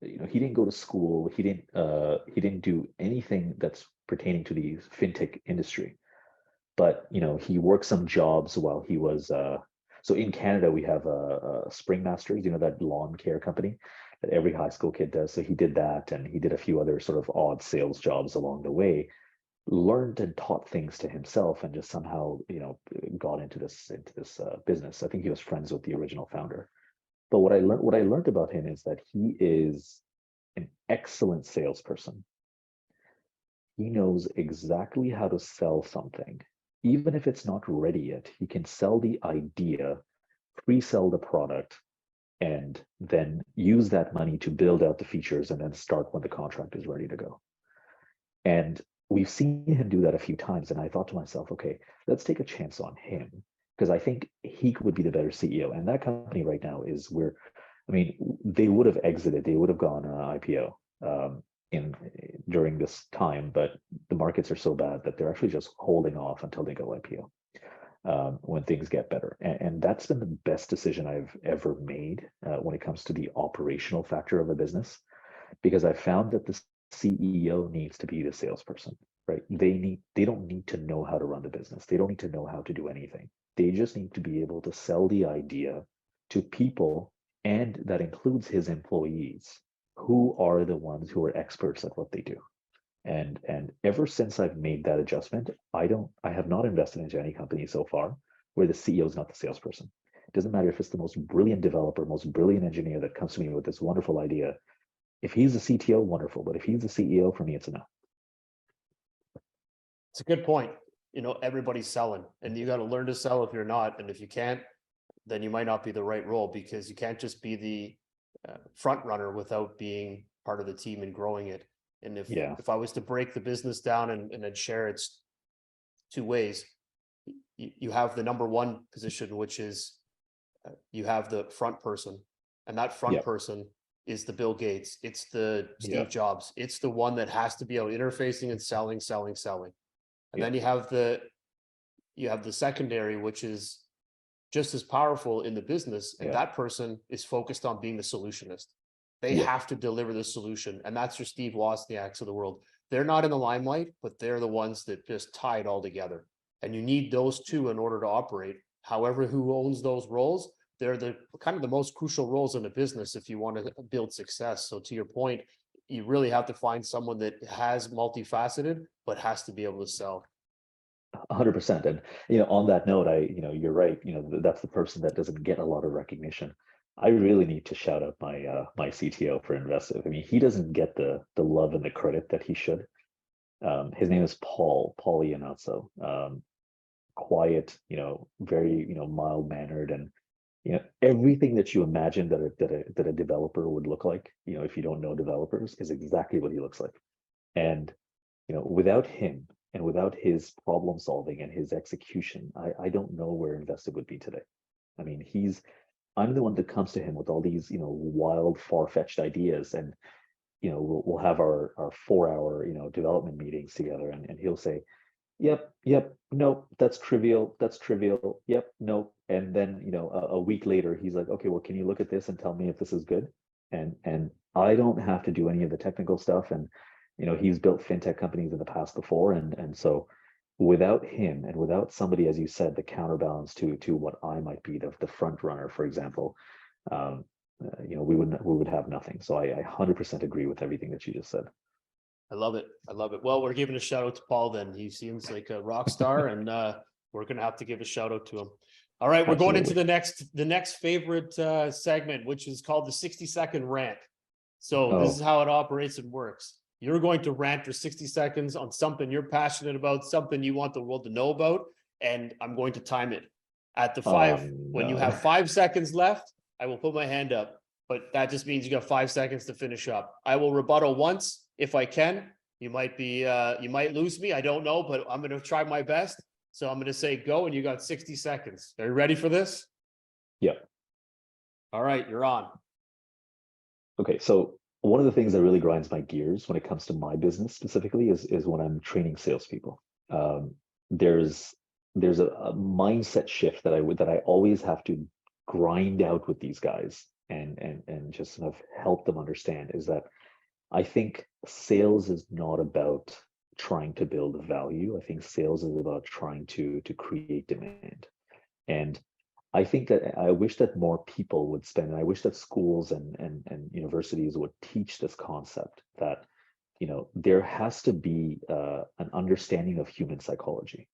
he didn't go to school, he didn't do anything that's pertaining to the fintech industry, but he worked some jobs while he was so in Canada we have a Spring Masters, that lawn care company that every high school kid does. So he did that, and he did a few other sort of odd sales jobs along the way, learned and taught things to himself, and just somehow got into this business. I think he was friends with the original founder. But what I learned about him is that he is an excellent salesperson. He knows exactly how to sell something. Even if it's not ready yet, he can sell the idea, pre-sell the product, and then use that money to build out the features and then start when the contract is ready to go. And we've seen him do that a few times. And I thought to myself, okay, let's take a chance on him, because I think he would be the better CEO. And that company right now is they would have exited, they would have gone IPO during this time, but the markets are so bad that they're actually just holding off until they go IPO when things get better. And that's been the best decision I've ever made when it comes to the operational factor of a business, because I found that the CEO needs to be the salesperson, right? They don't need to know how to run the business. They don't need to know how to do anything. They just need to be able to sell the idea to people, and that includes his employees, who are the ones who are experts at what they do. And ever since I've made that adjustment, I have not invested into any company so far where the CEO is not the salesperson. It doesn't matter if it's the most brilliant developer, most brilliant engineer that comes to me with this wonderful idea. If he's the CTO, wonderful. But if he's the CEO, for me, it's a no. It's a good point. Everybody's selling, and you got to learn to sell if you're not. And if you can't, then you might not be the right role, because you can't just be the front runner without being part of the team and growing it. And if I was to break the business down and then share its two ways, you have the number one position, which is you have the front person, and that front person is the Bill Gates, it's the Steve Jobs, it's the one that has to be out interfacing and selling. And then you have the secondary, which is just as powerful in the business, and that person is focused on being the solutionist. They have to deliver the solution, and that's your Steve Wozniaks of the world. They're not in the limelight, but they're the ones that just tie it all together. And you need those two in order to operate. However, who owns those roles, they're the kind of the most crucial roles in a business if you want to build success. So to your point, you really have to find someone that has multifaceted, but has to be able to sell. 100%. And on that note, you're right. That's the person that doesn't get a lot of recognition. I really need to shout out my CTO for Nvestiv. I mean, he doesn't get the love and the credit that he should. His name is Paul Iannazzo. Quiet, very mild mannered, and everything that you imagine that a developer would look like. If you don't know developers, is exactly what he looks like. And without him, and without his problem solving and his execution, I don't know where Nvestiv would be today. I mean, I'm the one that comes to him with all these, wild, far-fetched ideas, and we'll have our 4-hour, development meetings together, and he'll say, "Yep, nope, that's trivial, yep, nope." And then, a week later, he's like, "Okay, well, can you look at this and tell me if this is good?" And I don't have to do any of the technical stuff, and he's built fintech companies in the past before, and so without him, and without somebody, as you said, the counterbalance to what I might be, the front runner, for example, we would have nothing. So I 100% agree with everything that you just said. I love it. Well, we're giving a shout out to Paul then. He seems like a rock star, and we're going to have to give a shout out to him. All right, we're going into Absolutely. the next favorite segment, which is called the 60-second rant. So this is Oh, how it operates and works. You're going to rant for 60 seconds on something you're passionate about, something you want the world to know about, and I'm going to time it. At the five, when you no. have 5 seconds left, I will put my hand up, but that just means you got 5 seconds to finish up. I will rebuttal once if I can. You might lose me. I don't know, but I'm going to try my best. So I'm going to say go, and you got 60 seconds. Are you ready for this? Yeah. All right, you're on. Okay. So one of the things that really grinds my gears when it comes to my business specifically is when I'm training salespeople. Um, there's a mindset shift that I always have to grind out with these guys and just sort of help them understand is that I think sales is not about trying to build value. I think sales is about trying to create demand. And I think that I wish that more people would spend, and I wish that schools and universities would teach this concept that, there has to be an understanding of human psychology,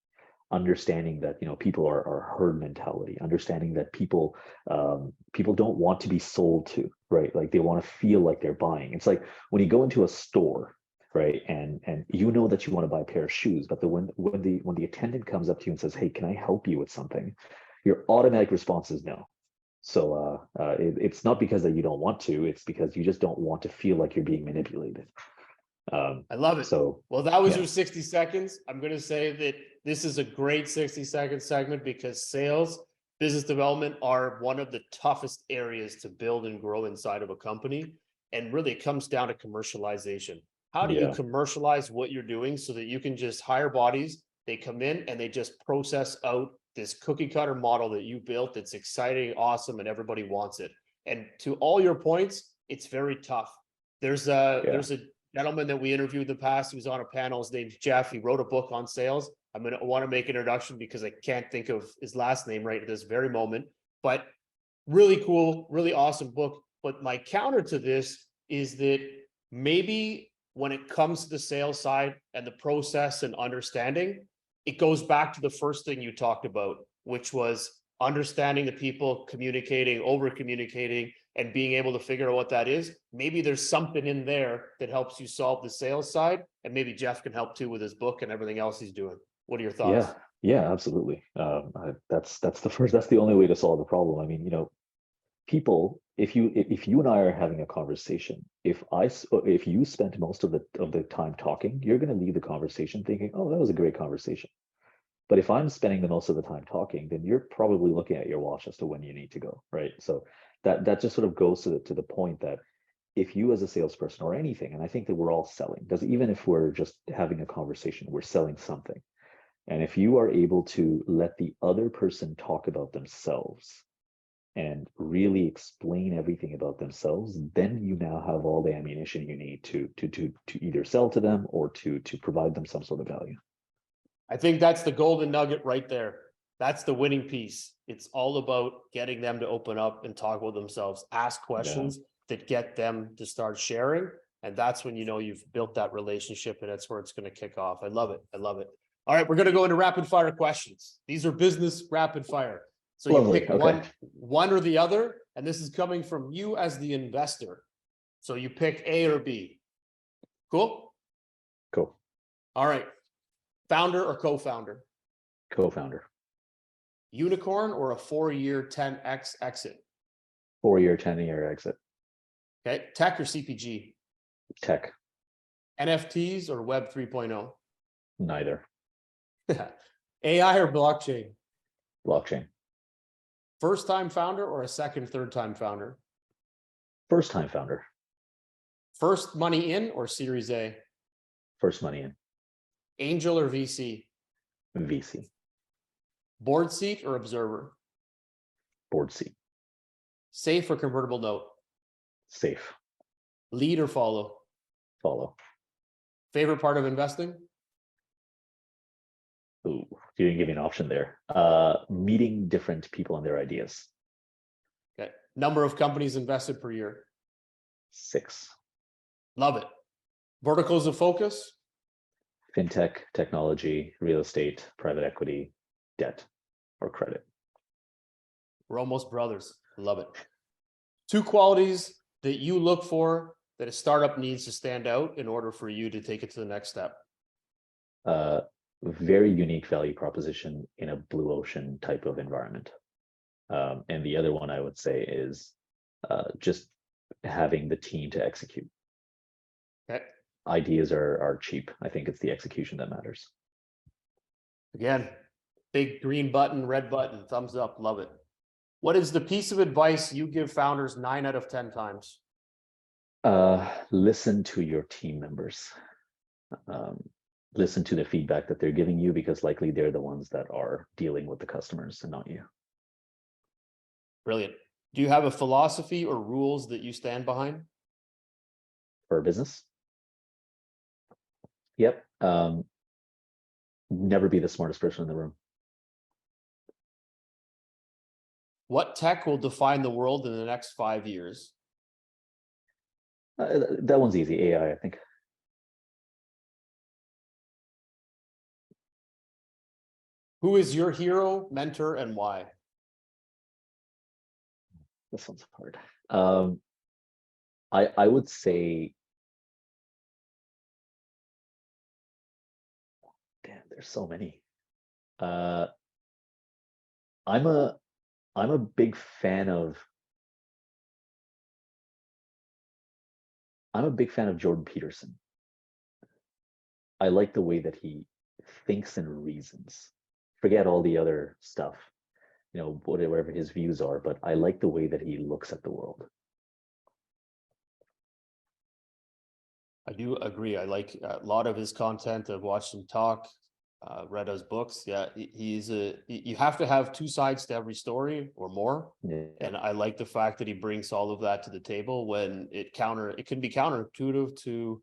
understanding that, people are herd mentality, understanding that people don't want to be sold to, right? Like they want to feel like they're buying. It's like when you go into a store, right, and you know that you want to buy a pair of shoes, but when the attendant comes up to you and says, "Hey, can I help you with something?" Your automatic response is no. So it's not because that you don't want to, it's because you just don't want to feel like you're being manipulated. Um, I love it. so Well, that was yeah, your 60 seconds. I'm going to say that this is a great 60-second segment because sales, business development are one of the toughest areas to build and grow inside of a company. And really, it comes down to commercialization. How do you yeah, commercialize what you're doing so that you can just hire bodies? They come in and they just process out this cookie cutter model that you built. That's exciting, awesome, and everybody wants it. And to all your points, it's very tough. yeah. There's a gentleman that we interviewed in the past. He was on a panel. His name's Jeff. He wrote a book on sales. I'm going to want to make an introduction because I can't think of his last name right at this very moment. But really cool, really awesome book. But my counter to this is that maybe when it comes to the sales side and the process and understanding, it goes back to the first thing you talked about, which was understanding the people, communicating, over communicating, and being able to figure out what that is. Maybe there's something in there that helps you solve the sales side. And maybe Jeff can help too with his book and everything else he's doing. What are your Yeah, thoughts? yeah, absolutely. That's the first. That's the only way to solve the problem. I mean, people. If you and I are having a conversation, if you spent most of the time talking, you're going to leave the conversation thinking, "Oh, that was a great conversation." But if I'm spending the most of the time talking, then you're probably looking at your watch as to when you need to go, right? So that just sort of goes to the point that if you as a salesperson or anything, and I think that we're all selling, because even if we're just having a conversation, we're selling something. And if you are able to let the other person talk about themselves and really explain everything about themselves, then you now have all the ammunition you need to either sell to them or to provide them some sort of value. I think that's the golden nugget right there. That's the winning piece. It's all about getting them to open up and talk with themselves, ask Yeah. questions that get them to start sharing. And that's when you know you've built that relationship and that's where it's going to kick off. I love it. I love it. All right, we're going to go into rapid fire questions. These are business rapid fire. So you Lovely. pick Okay. one or the other, and this is coming from you as the investor. So you pick A or B. Cool? Cool. All right. Founder or co-founder? Co-founder. Unicorn or a 4-year 10x exit? 4-year, 10-year exit. Okay. Tech or CPG? Tech. NFTs or Web 3.0? Neither. AI or blockchain? Blockchain. First time founder or a second, third time founder? First time founder. First money in or Series A? First money in. Angel or VC? VC. Board seat or observer? Board seat. Safe or convertible note? Safe. Lead or follow? Follow. Favorite part of investing? Ooh, you didn't give me an option there. Meeting different people and their ideas. Okay. Number of companies invested per year? 6. Love it. Verticals of focus? Fintech, technology, real estate, private equity, debt, or credit. We're almost brothers. Love it. 2 qualities that you look for that a startup needs to stand out in order for you to take it to the next step. Very unique value proposition in a blue ocean type of environment. And the other one I would say is just having the team to execute. Okay. Ideas are cheap. I think it's the execution that matters. Again, big green button, red button, thumbs up, love it. What is the piece of advice you give founders 9 out of 10 times? Listen to your team members. Listen to the feedback that they're giving you, because likely they're the ones that are dealing with the customers and not you. Brilliant. Do you have a philosophy or rules that you stand behind? For a business? Yep. Never be the smartest person in the room. What tech will define the world in the next 5 years? That one's easy. AI, I think. Who is your hero, mentor, and why? This one's hard. I would say, damn, there's so many. I'm a big fan of Jordan Peterson. I like the way that he thinks and reasons. Forget all the other stuff, whatever his views are, but I like the way that he looks at the world. I do agree. I like a lot of his content. I've watched him talk, read his books. Yeah, you have to have 2 sides to every story or more. Yeah. And I like the fact that he brings all of that to the table when it can be counterintuitive to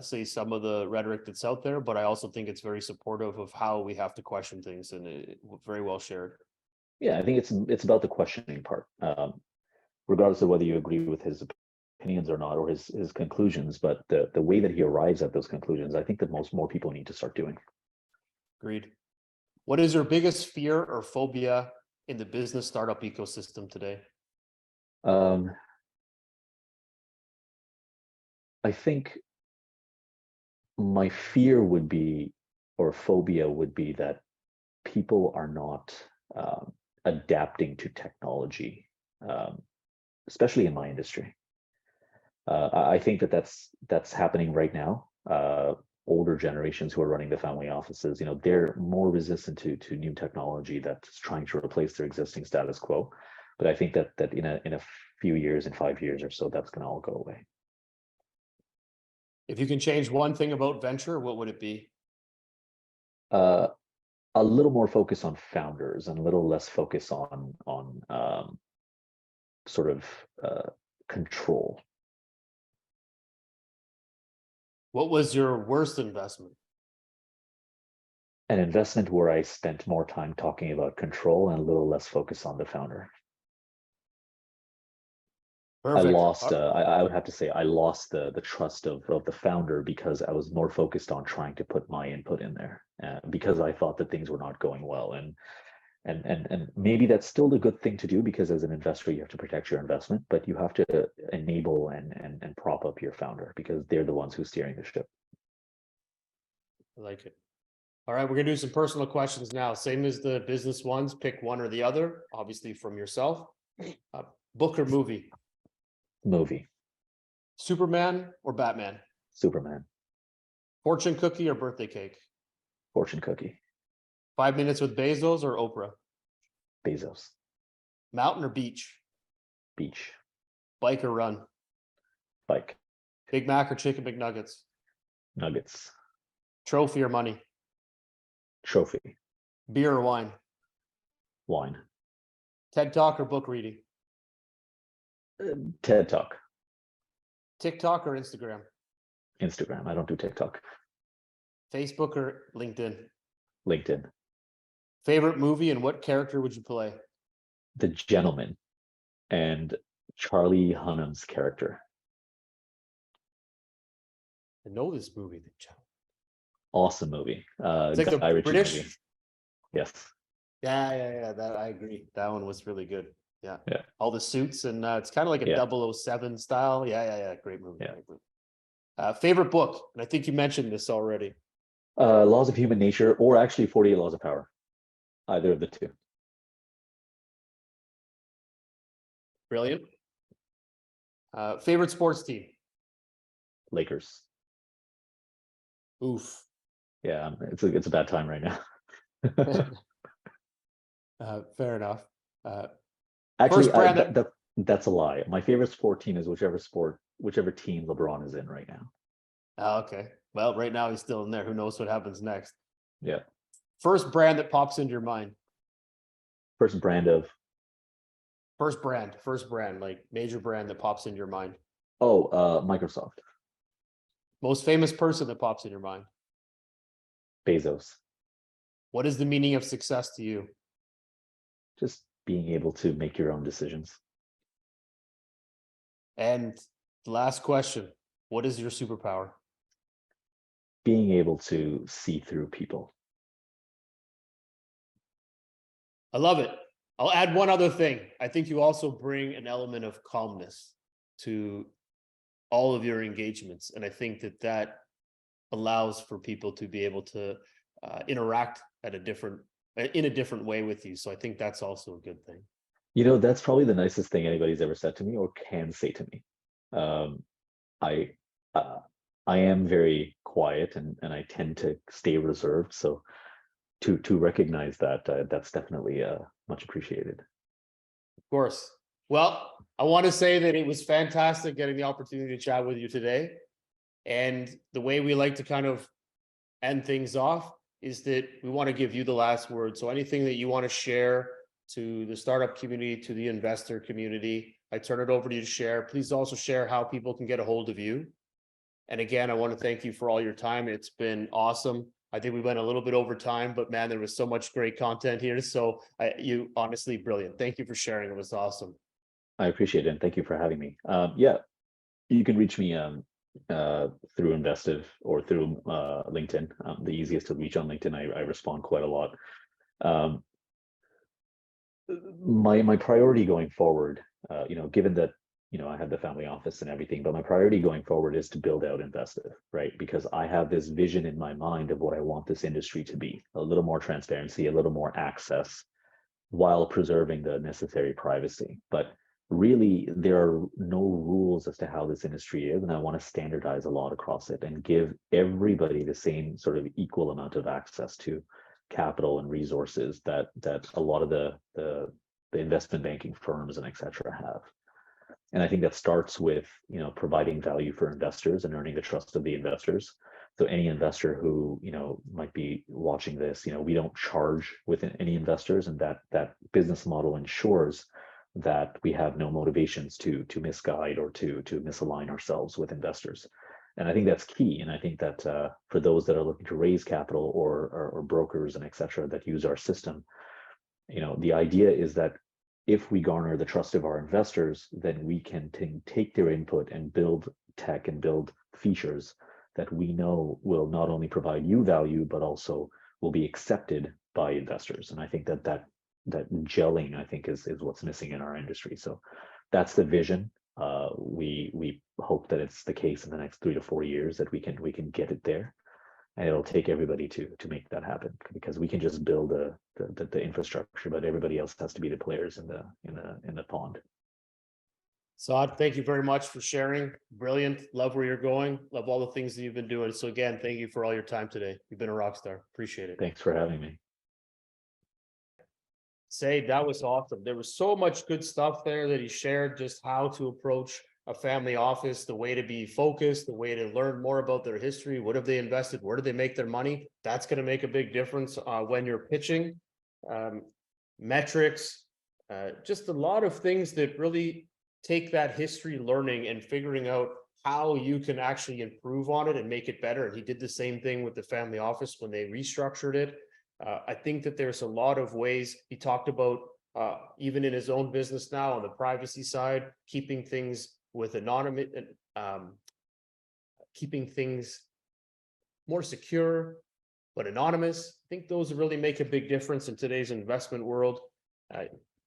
say some of the rhetoric that's out there, but I also think it's very supportive of how we have to question things, and very well shared. Yeah, I think it's about the questioning part, regardless of whether you agree with his opinions or not, or his conclusions, but the way that he arrives at those conclusions, I think that more people need to start doing. Agreed. What is your biggest fear or phobia in the business startup ecosystem today? I think my fear would be, or phobia would be, that people are not adapting to technology, especially in my industry. I think that's happening right now. Older generations who are running the family offices, they're more resistant to new technology that's trying to replace their existing status quo. But I think that in a few years, in 5 years or so, that's going to all go away. If you can change one thing about venture, what would it be? A little more focus on founders and a little less focus on sort of control. What was your worst investment? An investment where I spent more time talking about control and a little less focus on the founder. Perfect. I lost. I would have to say I lost the trust of the founder, because I was more focused on trying to put my input in there, because I thought that things were not going well. And maybe that's still the good thing to do, because as an investor you have to protect your investment, but you have to enable and prop up your founder, because they're the ones who's steering the ship. I like it. All right, we're gonna do some personal questions now. Same as the business ones. Pick one or the other, obviously from yourself. Book or movie? Movie. Superman or Batman? Superman. Fortune cookie or birthday cake? Fortune cookie. 5 minutes with Bezos or Oprah? Bezos. Mountain or beach? Beach. Bike or run? Bike. Big Mac or chicken McNuggets? Nuggets. Trophy or money? Trophy. Beer or wine? Wine. TED Talk or book reading? TED Talk. TikTok or Instagram? Instagram. I don't do TikTok. Facebook or LinkedIn? LinkedIn. Favorite movie and what character would you play? The Gentleman and Charlie Hunnam's character. I know this movie, The Gentleman. Awesome movie. It's like Guy the Ritchie British. movie. Yes. Yeah. That I agree. That one was really good. Yeah. Yeah. All the suits and it's kind of like a Yeah. 007 style. Yeah. Great movie. Yeah. Great movie. Favorite book, and I think you mentioned this already. Laws of Human Nature, or actually 48 Laws of Power. Either of the two. Brilliant. Favorite sports team. Lakers. Oof. Yeah, it's a bad time right now. Fair enough. Actually, First brand that that's a lie. My favorite sport team is whichever team LeBron is in right now. Oh, okay. Well, right now he's still in there. Who knows what happens next? Yeah. First brand that pops into your mind. First brand, like major brand that pops into your mind. Microsoft. Most famous person that pops in your mind. Bezos. What is the meaning of success to you? Just being able to make your own decisions. And the last question, what is your superpower? Being able to see through people. I love it. I'll add one other thing. I think you also bring an element of calmness to all of your engagements. And I think that allows for people to be able to interact in a different way with you. So I think that's also a good thing. That's probably the nicest thing anybody's ever said to me or can say to me. I I am very quiet and I tend to stay reserved. So to recognize that, that's definitely much appreciated. Of course. Well, I want to say that it was fantastic getting the opportunity to chat with you today. And the way we like to kind of end things off is that we want to give you the last word. So anything that you want to share to the startup community, to the investor community, I turn it over to you to share. Please also share how people can get a hold of you. And again, I want to thank you for all your time. It's been awesome. I think we went a little bit over time, but man, there was so much great content here. So you honestly brilliant. Thank you for sharing. It was awesome. I appreciate it. And thank you for having me. Yeah, you can reach me through Nvestiv or through LinkedIn. The easiest to reach on LinkedIn. I respond quite a lot. My priority going forward, given that I have the family office and everything, but my priority going forward is to build out Nvestiv, right? Because I have this vision in my mind of what I want this industry to be: a little more transparency, a little more access, while preserving the necessary privacy. But really, there are no rules as to how this industry is, and I want to standardize a lot across it and give everybody the same sort of equal amount of access to capital and resources that a lot of the investment banking firms and et cetera have. And I think that starts with providing value for investors and earning the trust of the investors. So any investor who might be watching this, we don't charge with any investors, and that business model ensures that we have no motivations to misguide or to misalign ourselves with investors. And I think that's key. And I think that for those that are looking to raise capital or brokers and et cetera that use our system, the idea is that if we garner the trust of our investors, then we can take their input and build tech and build features that we know will not only provide you value, but also will be accepted by investors. And I think that gelling, I think, is what's missing in our industry. So that's the vision. We hope that it's the case in the next 3 to 4 years that we can get it there. And it'll take everybody to make that happen, because we can just build the infrastructure, but everybody else has to be the players in the pond. Saad, thank you very much for sharing. Brilliant. Love where you're going. Love all the things that you've been doing. So again, thank you for all your time today. You've been a rock star. Appreciate it. Thanks for having me. Saad, that was awesome. There was so much good stuff there that he shared, just how to approach a family office, the way to be focused, the way to learn more about their history. What have they invested? Where do they make their money? That's going to make a big difference when you're pitching. Metrics, just a lot of things that really take that history learning and figuring out how you can actually improve on it and make it better. And he did the same thing with the family office when they restructured it. I think that there's a lot of ways he talked about, even in his own business now on the privacy side, keeping things with anonymous, keeping things more secure, but anonymous. I think those really make a big difference in today's investment world.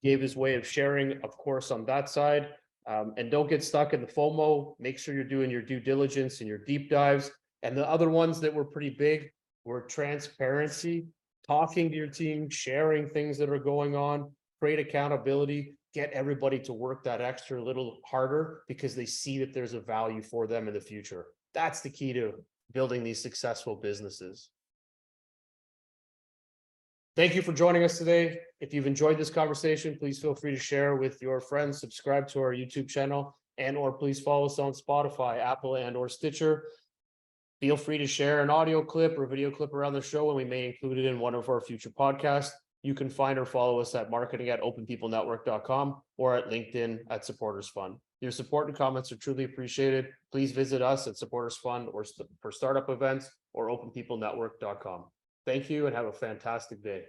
gave his way of sharing, of course, on that side. And don't get stuck in the FOMO. Make sure you're doing your due diligence and your deep dives. And the other ones that were pretty big were transparency, talking to your team, sharing things that are going on, create accountability, get everybody to work that extra little harder because they see that there's a value for them in the future. That's the key to building these successful businesses. Thank you for joining us today. If you've enjoyed this conversation, please feel free to share with your friends, subscribe to our YouTube channel, and or please follow us on Spotify, Apple, and or Stitcher. Feel free to share an audio clip or video clip around the show, and we may include it in one of our future podcasts. You can find or follow us at marketing@openpeoplenetwork.com or at LinkedIn at Supporters Fund. Your support and comments are truly appreciated. Please visit us at Supporters Fund or for startup events or openpeoplenetwork.com. Thank you and have a fantastic day.